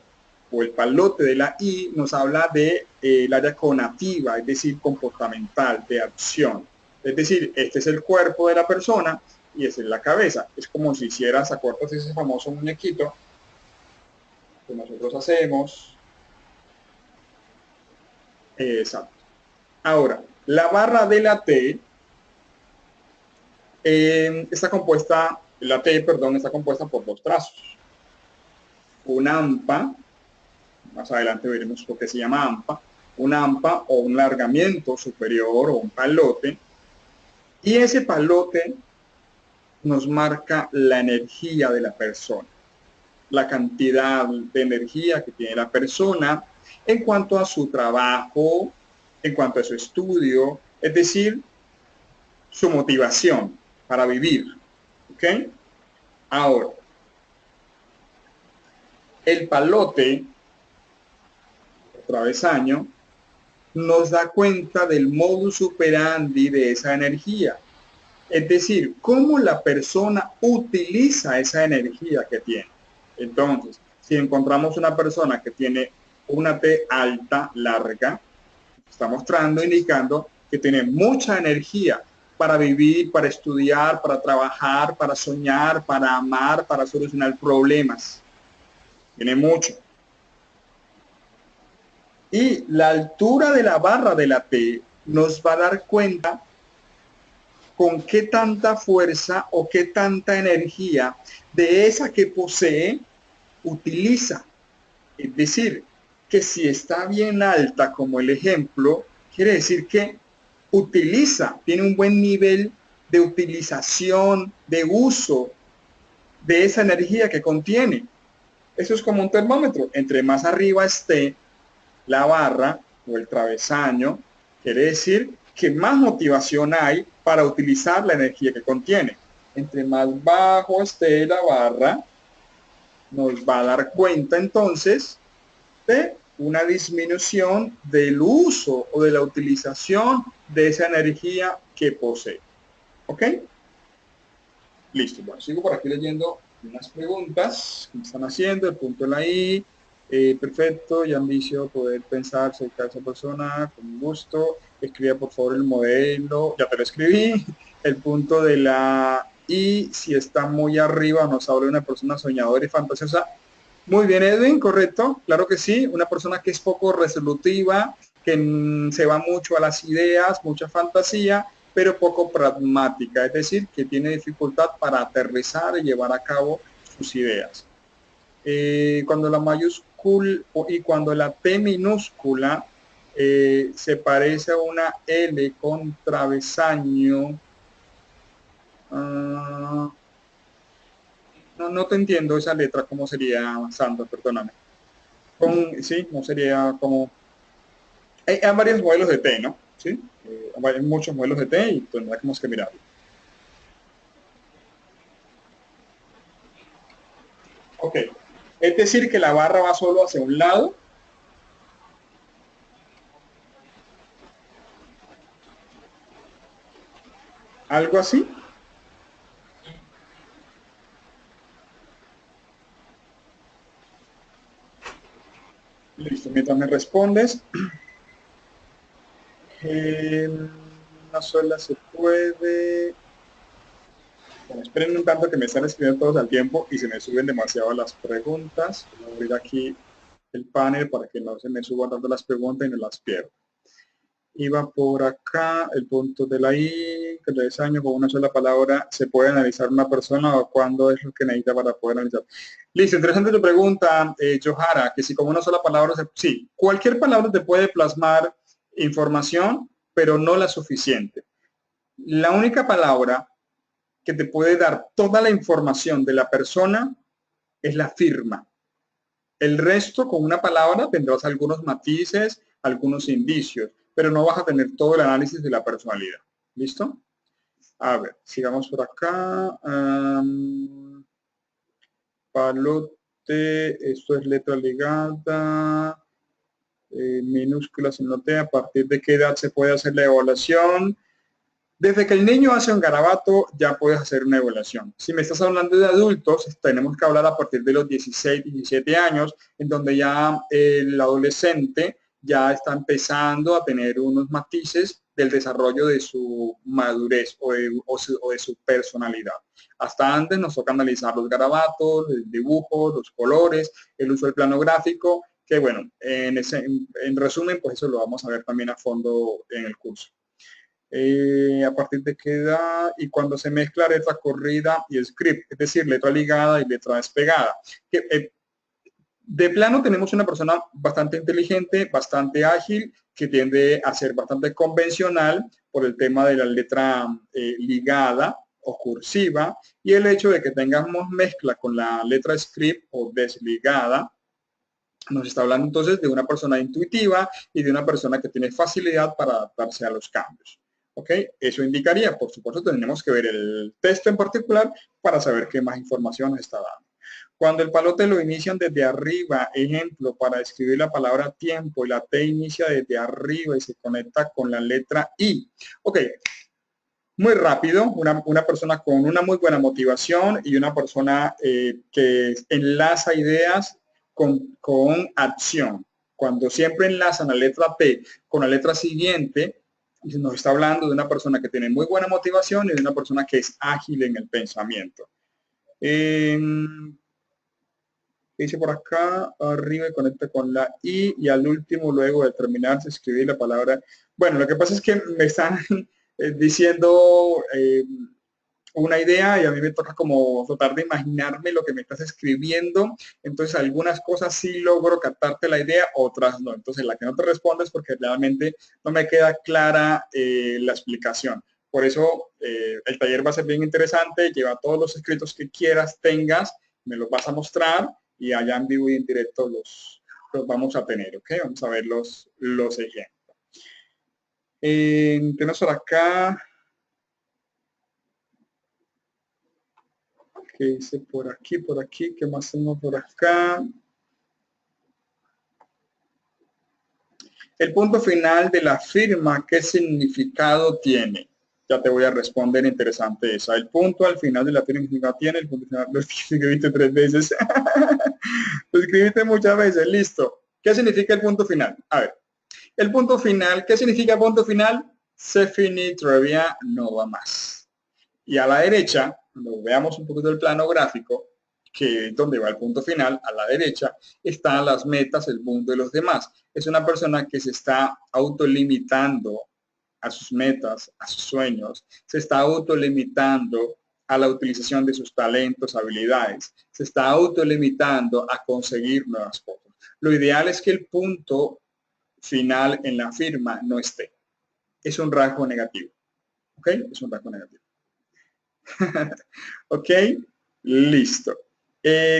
o el palote de la I nos habla de el área conativa, es decir, comportamental, de acción. Es decir, este es el cuerpo de la persona y esa es la cabeza. Es como si hicieras, ¿acuerdas ese famoso muñequito que nosotros hacemos? Exacto. Ahora, la barra de la T está compuesta por dos trazos. Una AMPA, más adelante veremos lo que se llama AMPA, una AMPA o un largamiento superior o un palote, y ese palote nos marca la energía de la persona, la cantidad de energía que tiene la persona en cuanto a su trabajo, en cuanto a su estudio, es decir, su motivación para vivir. ¿Ok? Ahora, el palote, travesaño, nos da cuenta del modus operandi de esa energía. Es decir, cómo la persona utiliza esa energía que tiene. Entonces, si encontramos una persona que tiene una T alta, larga, está mostrando, indicando que tiene mucha energía para vivir, para estudiar, para trabajar, para soñar, para amar, para solucionar problemas. Tiene mucho. Y la altura de la barra de la T nos va a dar cuenta con qué tanta fuerza o qué tanta energía de esa que posee utiliza. Es decir, que si está bien alta como el ejemplo, quiere decir que utiliza, tiene un buen nivel de utilización, de uso de esa energía que contiene. Eso es como un termómetro. Entre más arriba esté la barra o el travesaño, quiere decir que más motivación hay para utilizar la energía que contiene. Entre más bajo esté la barra, nos va a dar cuenta entonces de una disminución del uso o de la utilización de esa energía que posee. ¿Ok? Listo. Bueno, sigo por aquí leyendo unas preguntas que me están haciendo. El punto de la I. Perfecto. Ya ambicio poder pensar cerca de esa persona. Con gusto. Escriba por favor el modelo. Ya te lo escribí. El punto de la I. Si está muy arriba, nos habla de una persona soñadora y fantasiosa. Muy bien, Edwin, correcto, claro que sí, una persona que es poco resolutiva, que se va mucho a las ideas, mucha fantasía, pero poco pragmática, es decir, que tiene dificultad para aterrizar y llevar a cabo sus ideas. Cuando la mayúscula y cuando la T minúscula se parece a una L con travesaño, no te entiendo esa letra, ¿cómo sería, Sandra? Perdóname. Sí, no sería como... Hay varios modelos de T, ¿no? Sí, hay muchos modelos de T y tendremos que mirarlo. Ok, es decir que la barra va solo hacia un lado. Algo así. Listo, mientras me respondes. Una sola se puede. Bueno, esperen un tanto que me están escribiendo todos al tiempo y se me suben demasiado las preguntas. Voy a abrir aquí el panel para que no se me suban tanto las preguntas y no las pierdo. Iba por acá, el punto de la I, que 3 años con una sola palabra se puede analizar una persona o cuándo es lo que necesita para poder analizar. Listo, interesante tu pregunta, Johara, que si con una sola palabra, sí, cualquier palabra te puede plasmar información, pero no la suficiente. La única palabra que te puede dar toda la información de la persona es la firma. El resto, con una palabra, tendrás algunos matices, algunos indicios, pero no vas a tener todo el análisis de la personalidad. ¿Listo? A ver, sigamos por acá. Palote, esto es letra ligada, minúsculas en note, a partir de qué edad se puede hacer la evaluación. Desde que el niño hace un garabato, ya puedes hacer una evaluación. Si me estás hablando de adultos, tenemos que hablar a partir de los 16, 17 años, en donde ya el adolescente ya está empezando a tener unos matices del desarrollo de su madurez o de su personalidad. Hasta antes nos toca analizar los garabatos, el dibujo, los colores, el uso del plano gráfico, que bueno, en resumen, pues eso lo vamos a ver también a fondo en el curso. A partir de qué edad y cuando se mezcla letra corrida y script, es decir, letra ligada y letra despegada. De plano tenemos una persona bastante inteligente, bastante ágil, que tiende a ser bastante convencional por el tema de la letra ligada o cursiva y el hecho de que tengamos mezcla con la letra script o desligada. Nos está hablando entonces de una persona intuitiva y de una persona que tiene facilidad para adaptarse a los cambios. ¿Ok? Eso indicaría, por supuesto, tenemos que ver el texto en particular para saber qué más información nos está dando. Cuando el palote lo inician desde arriba, ejemplo, para escribir la palabra tiempo, y la T inicia desde arriba y se conecta con la letra I. Ok, muy rápido, una persona con una muy buena motivación y una persona que enlaza ideas con acción. Cuando siempre enlazan la letra T con la letra siguiente, nos está hablando de una persona que tiene muy buena motivación y de una persona que es ágil en el pensamiento. Dice por acá, arriba y conecta con la I y al último, luego de terminar, se escribe la palabra. Bueno, lo que pasa es que me están diciendo una idea y a mí me toca como tratar de imaginarme lo que me estás escribiendo. Entonces algunas cosas sí logro captarte la idea, otras no. Entonces la que no te respondo es porque realmente no me queda clara la explicación. Por eso el taller va a ser bien interesante. Lleva todos los escritos que quieras, tengas, me los vas a mostrar y allá en vivo y en directo los vamos a tener, ¿ok? Vamos a ver los ejemplos. Tenemos por acá, ¿qué dice por aquí? ¿Qué más tenemos por acá? El punto final de la firma, ¿qué significado tiene? Ya te voy a responder, interesante esa. El punto al final de la firma tiene, el punto final lo escribiste 3 veces. Lo escribiste muchas veces, listo. ¿Qué significa el punto final? A ver, el punto final, ¿qué significa punto final? Se finit, todavía no va más. Y a la derecha, cuando veamos un poquito el plano gráfico, que es donde va el punto final, a la derecha, están las metas, el mundo de los demás. Es una persona que se está autolimitando a sus metas, a sus sueños, se está autolimitando a la utilización de sus talentos, habilidades, se está autolimitando a conseguir nuevas cosas. Lo ideal es que el punto final en la firma no esté. Es un rasgo negativo. ¿Ok? Es un rasgo negativo. ¿Ok? Listo.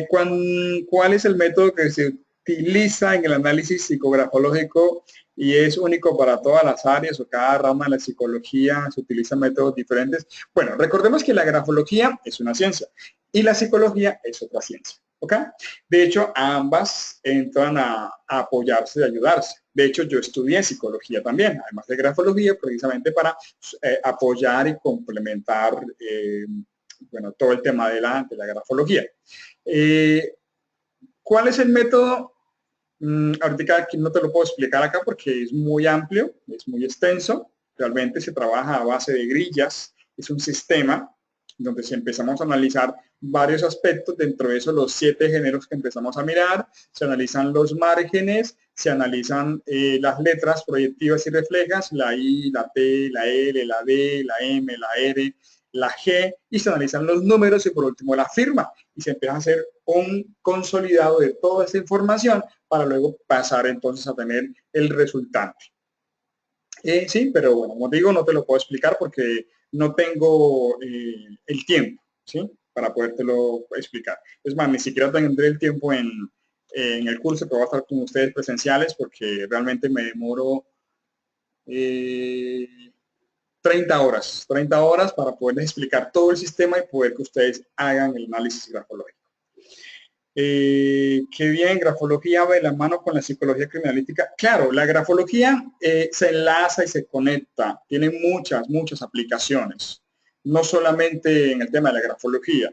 ¿Cuál es el método que se utiliza en el análisis psicografológico y es único para todas las áreas o cada rama de la psicología se utilizan métodos diferentes? Bueno, recordemos que la grafología es una ciencia y la psicología es otra ciencia. ¿Ok? De hecho, ambas entran a apoyarse y ayudarse. De hecho, yo estudié psicología también, además de grafología, precisamente para apoyar y complementar bueno, todo el tema de la grafología. ¿Cuál es el método? Ahorita aquí no te lo puedo explicar acá porque es muy amplio, es muy extenso. Realmente se trabaja a base de grillas. Es un sistema donde si empezamos a analizar varios aspectos, dentro de eso los 7 géneros que empezamos a mirar, se analizan los márgenes, se analizan las letras proyectivas y reflejas, la I, la T, la L, la D, la M, la R, la G, y se analizan los números y por último la firma, y se empieza a hacer un consolidado de toda esa información para luego pasar entonces a tener el resultante. Sí, pero bueno, como digo, no te lo puedo explicar porque no tengo el tiempo, ¿sí? Para podértelo explicar. Es más, ni siquiera tendré el tiempo en el curso que voy a estar con ustedes presenciales porque realmente me demoro 30 horas para poderles explicar todo el sistema y poder que ustedes hagan el análisis grafológico. Qué bien, grafología va de la mano con la psicología criminalística. Claro, la grafología se enlaza y se conecta, tiene muchas aplicaciones, no solamente en el tema de la grafología.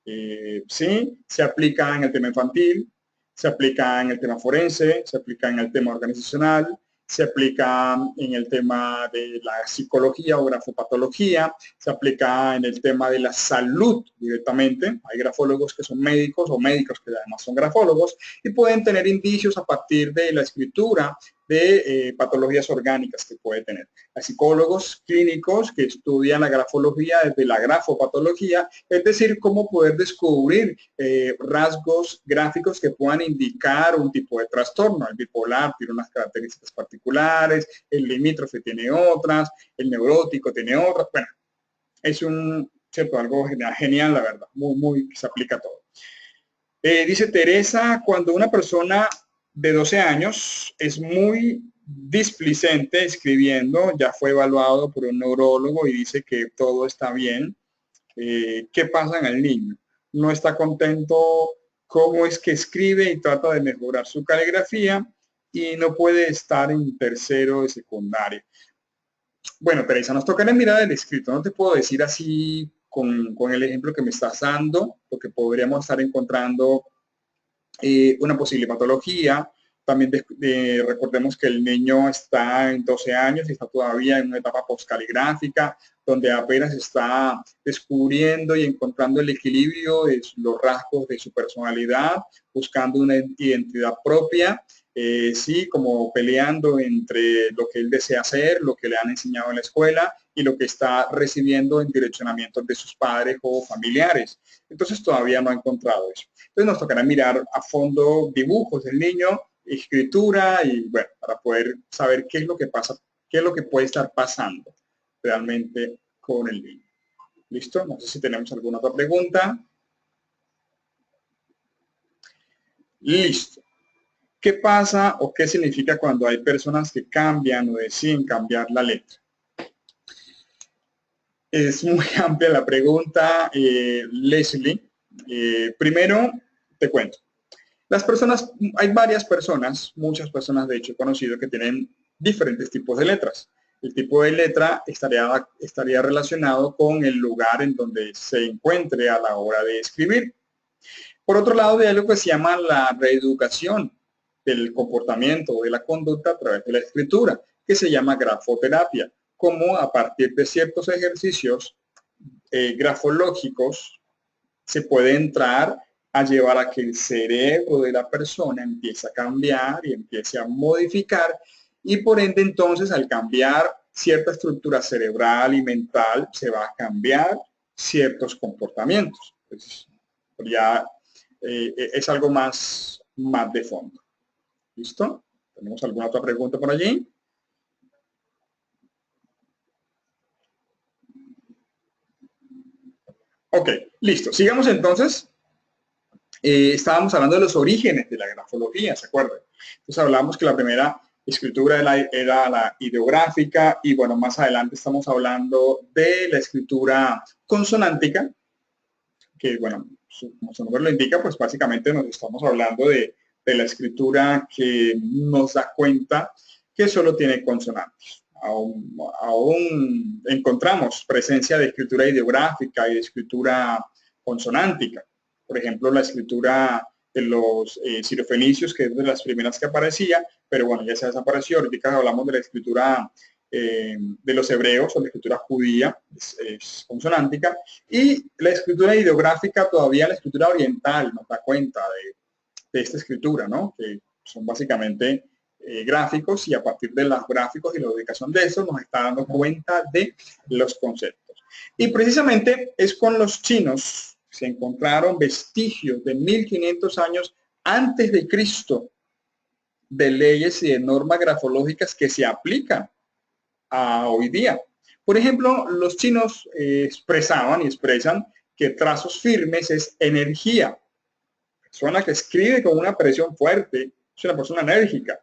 Sí, se aplica en el tema infantil, se aplica en el tema forense, se aplica en el tema organizacional, se aplica en el tema de la psicología o grafopatología, se aplica en el tema de la salud directamente. Hay grafólogos que son médicos o médicos que además son grafólogos y pueden tener indicios a partir de la escritura de patologías orgánicas que puede tener. Hay psicólogos clínicos que estudian la grafología desde la grafopatología, es decir, cómo poder descubrir rasgos gráficos que puedan indicar un tipo de trastorno. El bipolar tiene unas características particulares, el limítrofe tiene otras, el neurótico tiene otras. Bueno, es algo genial, la verdad, muy se aplica a todo. Dice Teresa, cuando una persona de 12 años es muy displicente escribiendo, ya fue evaluado por un neurólogo y dice que todo está bien, ¿qué pasa en el niño? No está contento cómo es que escribe y trata de mejorar su caligrafía y no puede estar en tercero de secundaria. Bueno, Teresa, nos toca mirar el escrito. No te puedo decir así con el ejemplo que me estás dando, porque podríamos estar encontrando una posible patología. También recordemos que el niño está en 12 años y está todavía en una etapa postcaligráfica, donde apenas está descubriendo y encontrando el equilibrio de los rasgos de su personalidad, buscando una identidad propia, sí, como peleando entre lo que él desea hacer, lo que le han enseñado en la escuela y lo que está recibiendo en direccionamientos de sus padres o familiares. Entonces todavía no ha encontrado eso. Entonces nos tocará mirar a fondo dibujos del niño, escritura y bueno, para poder saber qué es lo que pasa, qué es lo que puede estar pasando realmente con el niño. ¿Listo? No sé si tenemos alguna otra pregunta. Listo. ¿Qué pasa o qué significa cuando hay personas que cambian o deciden cambiar la letra? Es muy amplia la pregunta, Leslie. Primero, te cuento. Las personas, hay varias personas, muchas personas de hecho he conocido que tienen diferentes tipos de letras. El tipo de letra estaría relacionado con el lugar en donde se encuentre a la hora de escribir. Por otro lado, hay algo que se llama la reeducación del comportamiento o de la conducta a través de la escritura, que se llama grafoterapia, como a partir de ciertos ejercicios grafológicos se puede entrar a llevar a que el cerebro de la persona empiece a cambiar y empiece a modificar, y por ende entonces al cambiar cierta estructura cerebral y mental se va a cambiar ciertos comportamientos. Pues ya es algo más de fondo. ¿Listo? ¿Tenemos alguna otra pregunta por allí? Ok, listo. Sigamos entonces. Estábamos hablando de los orígenes de la grafología, ¿se acuerdan? Entonces hablamos que la primera escritura era la ideográfica, y bueno, más adelante estamos hablando de la escritura consonántica, que bueno, como su nombre lo indica, pues básicamente nos estamos hablando de la escritura que nos da cuenta que solo tiene consonantes. Aún encontramos presencia de escritura ideográfica y de escritura consonántica. Por ejemplo, la escritura de los sirofenicios, que es de las primeras que aparecía, pero bueno, ya se desapareció. Ahorita hablamos de la escritura de los hebreos, o la escritura judía, es consonántica, y la escritura ideográfica, todavía la escritura oriental nos da cuenta de esta escritura, ¿no? Que son básicamente gráficos, y a partir de los gráficos y la ubicación de eso nos está dando cuenta de los conceptos. Y precisamente es con los chinos se encontraron vestigios de 1500 años antes de Cristo de leyes y de normas grafológicas que se aplican a hoy día. Por ejemplo, los chinos expresaban y expresan que trazos firmes es energía. Persona que escribe con una presión fuerte es una persona enérgica.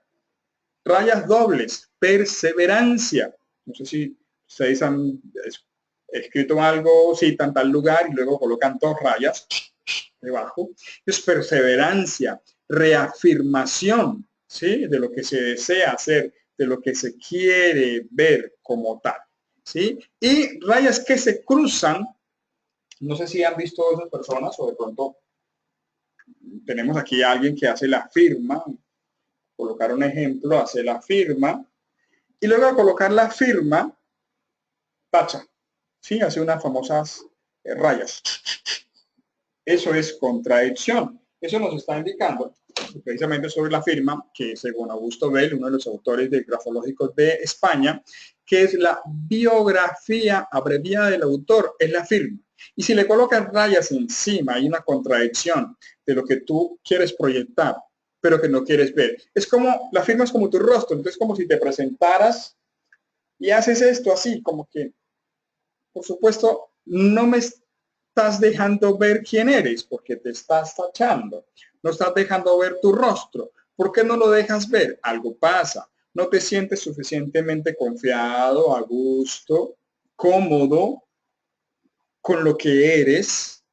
Rayas dobles, perseverancia. No sé si ustedes han escrito algo, citan tal lugar y luego colocan dos rayas debajo. Es perseverancia, reafirmación, ¿sí? De lo que se desea hacer, de lo que se quiere ver como tal, ¿sí? Y rayas que se cruzan, no sé si han visto esas personas, o de pronto tenemos aquí a alguien que hace la firma, colocar un ejemplo, hace la firma, y luego de colocar la firma, tacha, ¿sí? Hace unas famosas rayas. Eso es contradicción. Eso nos está indicando precisamente sobre la firma, que según Augusto Bell, uno de los autores de grafológicos de España, que es la biografía abreviada del autor, es la firma. Y si le colocas rayas encima, hay una contradicción de lo que tú quieres proyectar, pero que no quieres ver. Es como, la firma es como tu rostro, entonces como si te presentaras y haces esto así, como que, por supuesto, no me estás dejando ver quién eres, porque te estás tachando. No estás dejando ver tu rostro. ¿Por qué no lo dejas ver? Algo pasa. No te sientes suficientemente confiado, a gusto, cómodo con lo que eres,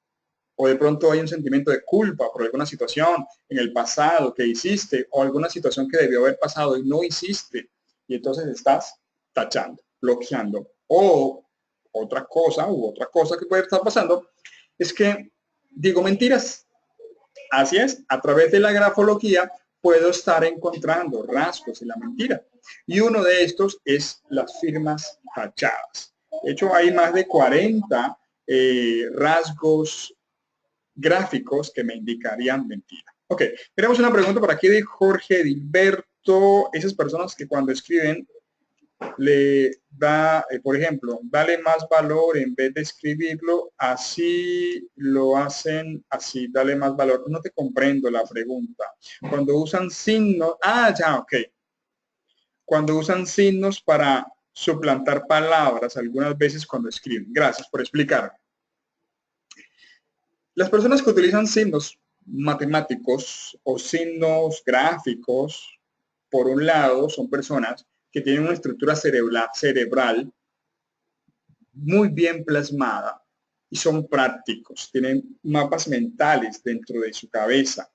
o de pronto hay un sentimiento de culpa por alguna situación en el pasado que hiciste, o alguna situación que debió haber pasado y no hiciste, y entonces estás tachando, bloqueando. O otra cosa que puede estar pasando es que digo mentiras. Así es, a través de la grafología puedo estar encontrando rasgos en la mentira. Y uno de estos es las firmas tachadas. De hecho, hay más de 40 rasgos gráficos que me indicarían mentira. Ok, tenemos una pregunta por aquí de Jorge Dilberto. Esas personas que cuando escriben le da, por ejemplo, dale más valor en vez de escribirlo, así lo hacen, así, dale más valor. No te comprendo la pregunta. Cuando usan signos, ya, ok. Cuando usan signos para suplantar palabras, algunas veces cuando escriben. Gracias por explicar. Las personas que utilizan signos matemáticos o signos gráficos, por un lado, son personas que tienen una estructura cerebral muy bien plasmada y son prácticos, tienen mapas mentales dentro de su cabeza.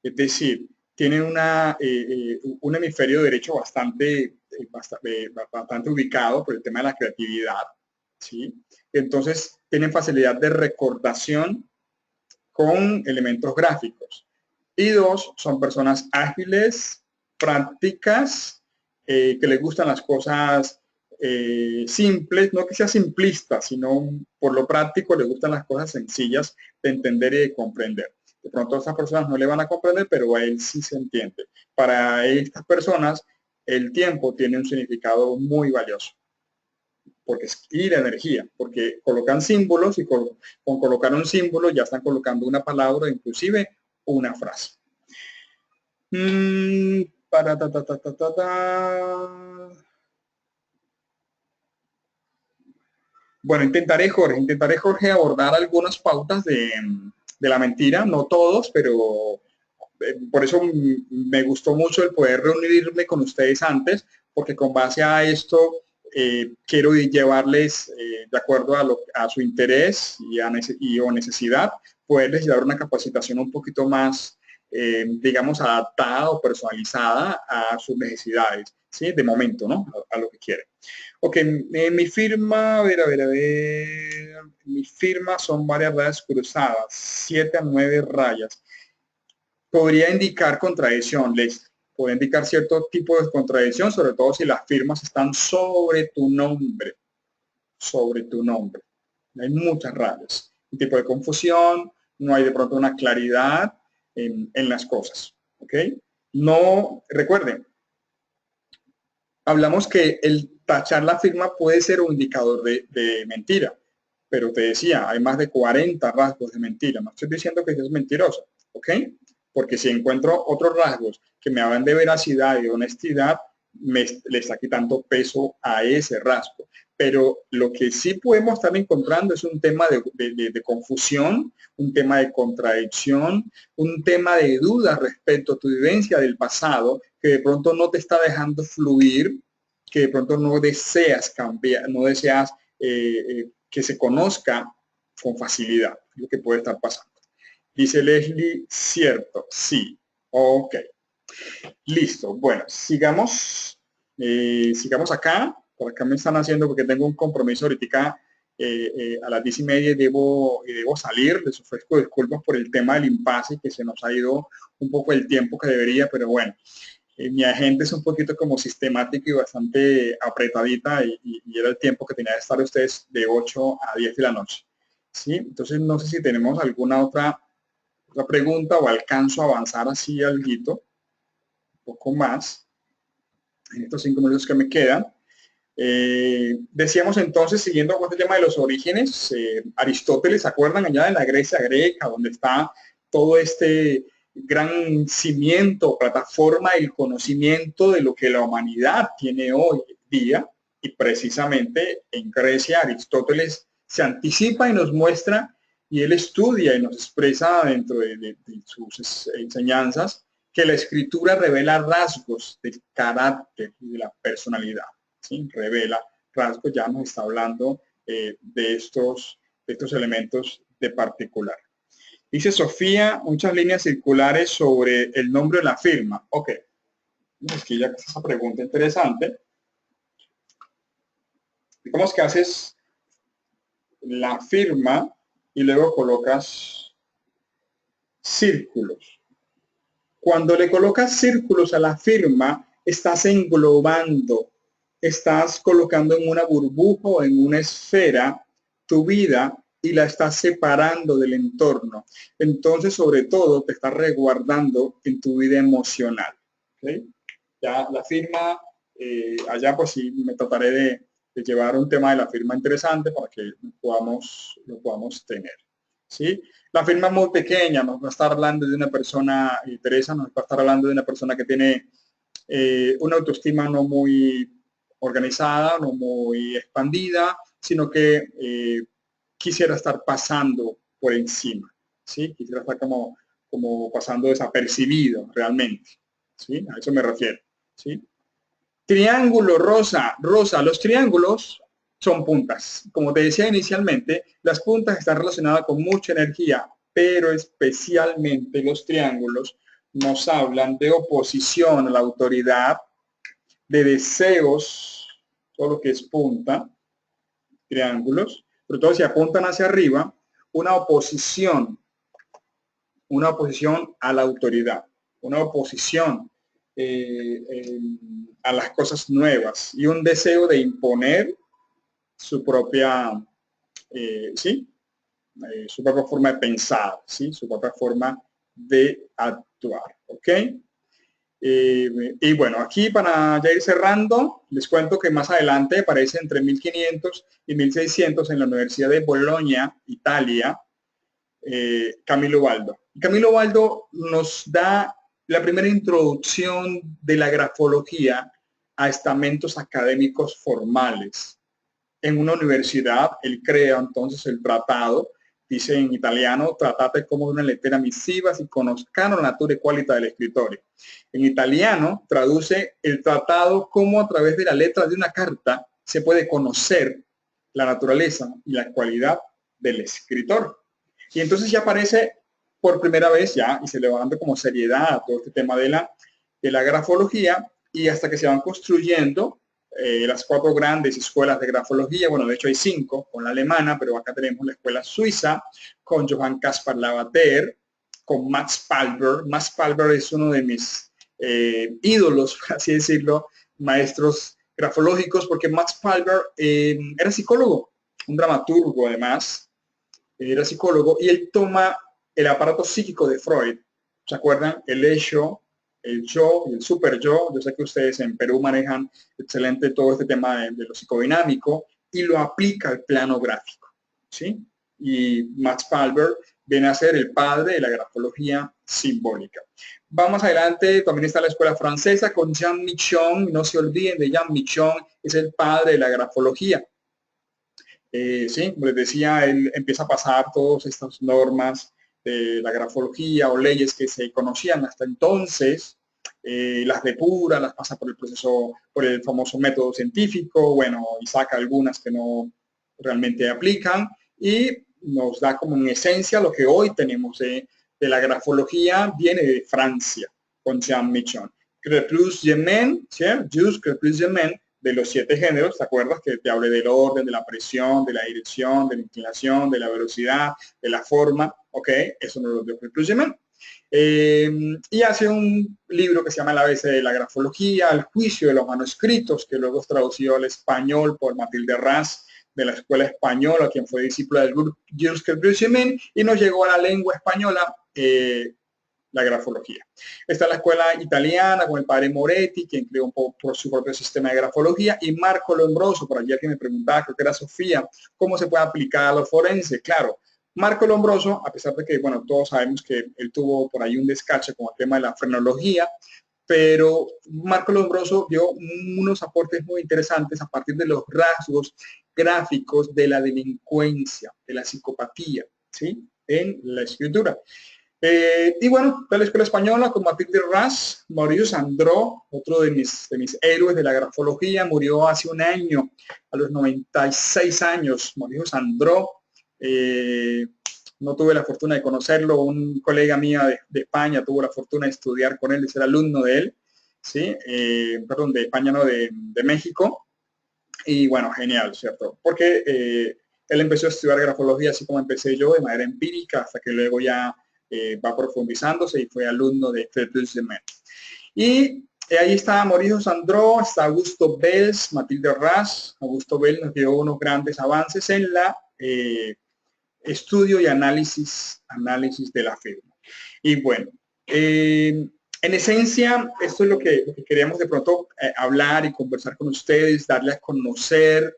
Es decir, tienen un hemisferio derecho bastante ubicado por el tema de la creatividad, ¿sí? Entonces, tienen facilidad de recordación con elementos gráficos. Y dos, son personas ágiles, prácticas, que les gustan las cosas simples, no que sea simplista, sino por lo práctico les gustan las cosas sencillas de entender y de comprender. De pronto a estas personas no le van a comprender, pero a él sí se entiende. Para estas personas, el tiempo tiene un significado muy valioso. Y la energía, porque colocan símbolos y con colocar un símbolo ya están colocando una palabra, inclusive una frase. Para ta, ta, ta, ta, ta, ta. Bueno, intentaré, Jorge, abordar algunas pautas de la mentira, no todos, pero por eso me gustó mucho el poder reunirme con ustedes antes, porque con base a esto quiero llevarles, de acuerdo a su interés o necesidad, poderles llevar una capacitación un poquito más, digamos, adaptada o personalizada a sus necesidades, ¿sí? De momento, ¿no? A lo que quieren. Ok, mi firma, a ver, mi firma son varias rayas cruzadas, 7 a 9 rayas. Podría indicar contradicción, puede indicar cierto tipo de contradicción, sobre todo si las firmas están sobre tu nombre, Hay muchas rayas, un tipo de confusión, no hay de pronto una claridad en las cosas, ¿ok? No, recuerden, hablamos que el tachar la firma puede ser un indicador de mentira, pero te decía, hay más de 40 rasgos de mentira. No estoy diciendo que es mentiroso, ¿ok? Porque si encuentro otros rasgos que me hablan de veracidad y de honestidad, le está quitando peso a ese rasgo. Pero lo que sí podemos estar encontrando es un tema de confusión, un tema de contradicción, un tema de duda respecto a tu vivencia del pasado, que de pronto no te está dejando fluir, que de pronto no deseas cambiar, no deseas que se conozca con facilidad lo que puede estar pasando. Dice Leslie, cierto, sí. Ok. Listo. Bueno, sigamos acá. Por acá me están haciendo porque tengo un compromiso ahorita a las 10:30 y debo salir. Les ofrezco disculpas por el tema del impasse, que se nos ha ido un poco el tiempo que debería, pero bueno, mi agenda es un poquito como sistemática y bastante apretadita y era el tiempo que tenía de estar ustedes de 8 a 10 de la noche. ¿Sí? Entonces no sé si tenemos alguna otra pregunta o alcanzo a avanzar así algo, un poco más en estos 5 minutos que me quedan. Decíamos entonces, siguiendo con este tema de los orígenes, Aristóteles, ¿se acuerdan allá de la Grecia greca, donde está todo este gran cimiento, plataforma, el conocimiento de lo que la humanidad tiene hoy día? Y precisamente en Grecia Aristóteles se anticipa y nos muestra, y él estudia y nos expresa dentro de sus enseñanzas, que la escritura revela rasgos del carácter y de la personalidad. ¿Sí? Revela rasgos, ya nos está hablando de estos elementos de particular. Dice Sofía, muchas líneas circulares sobre el nombre de la firma. Ok, es que ya es esa pregunta interesante. ¿Cómo es que haces la firma y luego colocas círculos? Cuando le colocas círculos a la firma, estás englobando, estás colocando en una burbuja o en una esfera tu vida y la estás separando del entorno. Entonces, sobre todo, te estás resguardando en tu vida emocional. ¿Okay? Ya la firma, allá pues sí me trataré de llevar un tema de la firma interesante para que lo podamos tener. ¿Sí? La firma es muy pequeña, nos va a estar hablando de una persona, Teresa nos va a estar hablando de una persona que tiene una autoestima no muy organizada, no muy expandida, sino que quisiera estar pasando por encima, ¿sí? Quisiera estar como pasando desapercibido realmente, ¿sí? A eso me refiero, ¿sí? Triángulo, Rosa, los triángulos son puntas. Como te decía inicialmente, las puntas están relacionadas con mucha energía, pero especialmente los triángulos nos hablan de oposición a la autoridad, de deseos, todo lo que es punta, triángulos, sobre todo si apuntan hacia arriba, una oposición a la autoridad, una oposición a las cosas nuevas y un deseo de imponer su propia, su propia forma de pensar, ¿sí? Su propia forma de actuar, ¿ok? Y bueno, aquí para ya ir cerrando, les cuento que más adelante aparece entre 1500 y 1600 en la Universidad de Bolonia, Italia, Camilo Baldo. Camilo Baldo nos da la primera introducción de la grafología a estamentos académicos formales. En una universidad, él crea entonces el tratado, dice en italiano, tratate como una lettera misiva si conoscano la natura y qualità del escritorio. En italiano traduce el tratado como a través de la letra de una carta se puede conocer la naturaleza y la cualidad del escritor. Y entonces ya aparece por primera vez ya y se le va dando como seriedad a todo este tema de la grafología y hasta que se van construyendo las 4 grandes escuelas de grafología. Bueno, de hecho hay 5 con la alemana, pero acá tenemos la escuela suiza con Johann Caspar Lavater, con Max Palber. Max Palber es uno de mis ídolos, por así decirlo, maestros grafológicos, porque Max Palber era psicólogo, un dramaturgo además, era psicólogo, y él toma el aparato psíquico de Freud. ¿Se acuerdan? El hecho, el yo y el super yo. Yo sé que ustedes en Perú manejan excelente todo este tema de lo psicodinámico y lo aplica al plano gráfico, ¿sí? Y Max Palber viene a ser el padre de la grafología simbólica. Vamos adelante, también está la escuela francesa con Jean Michon. No se olviden de Jean Michon, es el padre de la grafología. Sí, como les decía, él empieza a pasar todas estas normas de la grafología o leyes que se conocían hasta entonces, las depura, las pasa por el proceso, por el famoso método científico, bueno, y saca algunas que no realmente aplican y nos da como en esencia lo que hoy tenemos de la grafología, viene de Francia, con Jean Michon. Crépus Gemen, ¿sí? Just Crépus Gemen, de los 7 géneros, ¿te acuerdas? Que te hablé del orden, de la presión, de la dirección, de la inclinación, de la velocidad, de la forma, ¿ok? Eso nos lo dio Crépus Gemen. Y hace un libro que se llama El ABC de la grafología, El juicio de los manuscritos, que luego es traducido al español por Matilde Ras, de la escuela española, quien fue discípula del Jules Crépus Gemen, y nos llegó a la lengua española la grafología. Está la escuela italiana con el padre Moretti, quien creó un poco por su propio sistema de grafología, y Marco Lombroso, por allí alguien me preguntaba, creo que era Sofía, cómo se puede aplicar a los forenses. Claro, Marco Lombroso, a pesar de que, bueno, todos sabemos que él tuvo por ahí un descache con el tema de la frenología, pero Marco Lombroso dio unos aportes muy interesantes a partir de los rasgos gráficos de la delincuencia, de la psicopatía, ¿sí? En la escritura. Y bueno, de la escuela española con Matilde Ras, Mauricio Sandró, otro de mis héroes de la grafología, murió hace un año, a los 96 años. Mauricio Sandró, no tuve la fortuna de conocerlo, un colega mío de España tuvo la fortuna de estudiar con él, de ser alumno de él, ¿sí? Perdón, de España, no, de México. Y bueno, genial, ¿cierto? Porque él empezó a estudiar grafología así como empecé yo, de manera empírica, hasta que luego ya va profundizándose y fue alumno de Crépus Gemen. Y ahí está Mauricio Sandró, está Augusto Bells, Matilde Ras. Augusto Bells nos dio unos grandes avances en la estudio y análisis de la firma. Y bueno, en esencia, esto es lo que queríamos de pronto hablar y conversar con ustedes, darle a conocer.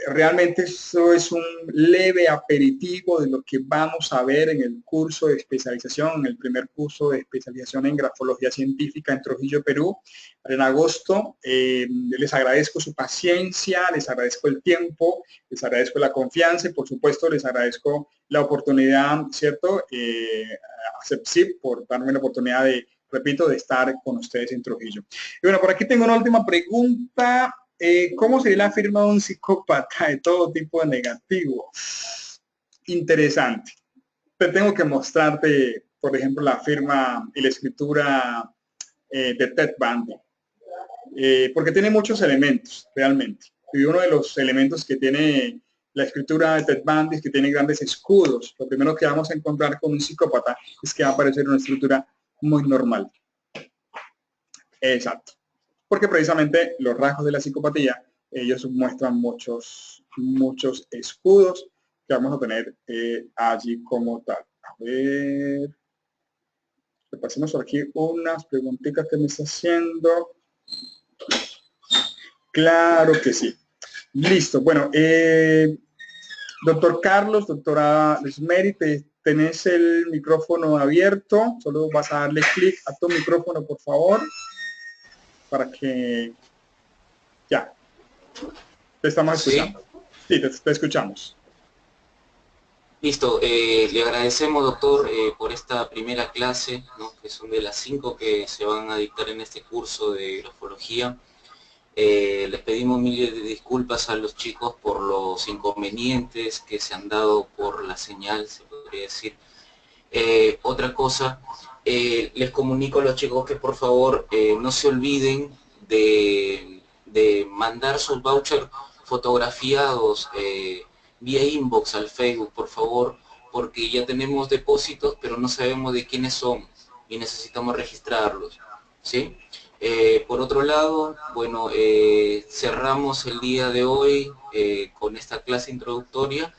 Realmente eso es un leve aperitivo de lo que vamos a ver en el curso de especialización, en el primer curso de especialización en grafología científica en Trujillo, Perú, en agosto. Les agradezco su paciencia, les agradezco el tiempo, les agradezco la confianza y por supuesto les agradezco la oportunidad, ¿cierto? A CEPSIP por darme la oportunidad de, repito, de estar con ustedes en Trujillo. Y bueno, por aquí tengo una última pregunta. ¿Cómo sería la firma de un psicópata de todo tipo de negativo? Interesante. Te tengo que mostrarte, por ejemplo, la firma y la escritura de Ted Bundy, porque tiene muchos elementos, realmente. Y uno de los elementos que tiene la escritura de Ted Bundy es que tiene grandes escudos. Lo primero que vamos a encontrar con un psicópata es que va a aparecer una escritura muy normal. Exacto. Porque precisamente los rasgos de la psicopatía, ellos muestran muchos escudos que vamos a tener allí como tal. A ver. Repasemos por aquí unas preguntitas que me está haciendo. Claro que sí. Listo. Bueno, doctor Carlos, doctora Lesmeri, tenés el micrófono abierto. Solo vas a darle clic a tu micrófono, por favor, para que ya te estamos escuchando. Sí, te escuchamos. Listo, le agradecemos, doctor, por esta primera clase, ¿no? Que son de las 5 que se van a dictar en este curso de grafología. Les pedimos miles de disculpas a los chicos por los inconvenientes que se han dado por la señal, se podría decir. Otra cosa, les comunico a los chicos que por favor no se olviden de mandar sus vouchers fotografiados vía inbox al Facebook, por favor, porque ya tenemos depósitos, pero no sabemos de quiénes son y necesitamos registrarlos, ¿sí? Por otro lado, bueno, cerramos el día de hoy con esta clase introductoria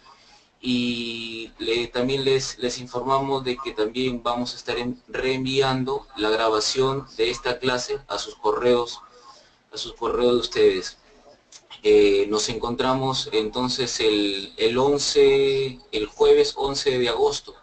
y también les informamos de que también vamos a estar reenviando la grabación de esta clase a sus correos de ustedes. Nos encontramos entonces el jueves 11 de agosto,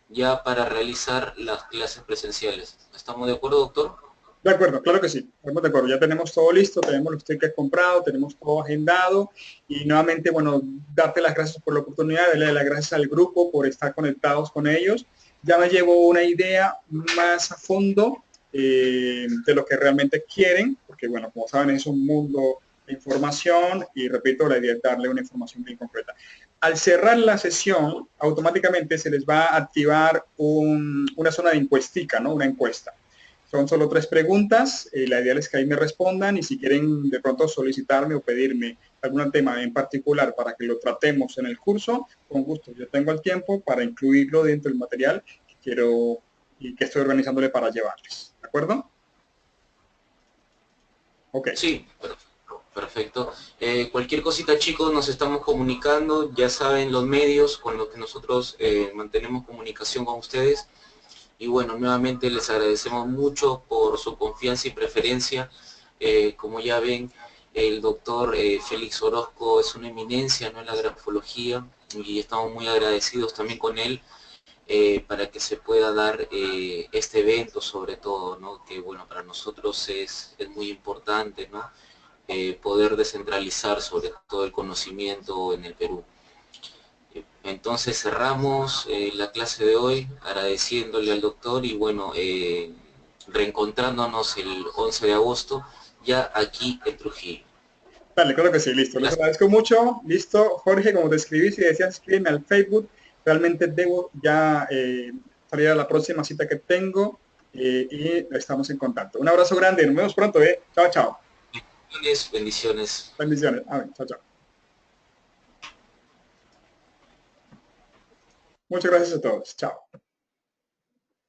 ya para realizar las clases presenciales. ¿Estamos de acuerdo, doctor? De acuerdo, claro que sí, estamos de acuerdo. Ya tenemos todo listo, tenemos los tickets comprados, tenemos todo agendado y nuevamente, bueno, darte las gracias por la oportunidad, darle las gracias al grupo por estar conectados con ellos. Ya me llevo una idea más a fondo de lo que realmente quieren, porque bueno, como saben, es un mundo de información y repito, la idea es darle una información bien concreta. Al cerrar la sesión, automáticamente se les va a activar una zona de encuestica, ¿no? Una encuesta. Son solo 3 preguntas, la idea es que ahí me respondan y si quieren de pronto solicitarme o pedirme algún tema en particular para que lo tratemos en el curso, con gusto. Yo tengo el tiempo para incluirlo dentro del material que quiero y que estoy organizándole para llevarles. ¿De acuerdo? Ok. Sí, perfecto. Cualquier cosita, chicos, nos estamos comunicando. Ya saben los medios con los que nosotros mantenemos comunicación con ustedes. Y bueno, nuevamente les agradecemos mucho por su confianza y preferencia. Como ya ven, el doctor Félix Orozco es una eminencia, ¿no?, en la grafología y estamos muy agradecidos también con él para que se pueda dar este evento, sobre todo, ¿no?, que bueno, para nosotros es muy importante, ¿no?, poder descentralizar sobre todo el conocimiento en el Perú. Entonces cerramos la clase de hoy agradeciéndole al doctor y bueno, reencontrándonos el 11 de agosto ya aquí en Trujillo. Vale, creo que sí, listo. Les Gracias. agradezco mucho. Listo, Jorge, como te escribí, si deseas escribirme al Facebook, realmente debo ya salir a la próxima cita que tengo y estamos en contacto. Un abrazo grande, nos vemos pronto. Chao, chao. Bendiciones. Bendiciones. Chao, chao. Muchas gracias a todos. Chao.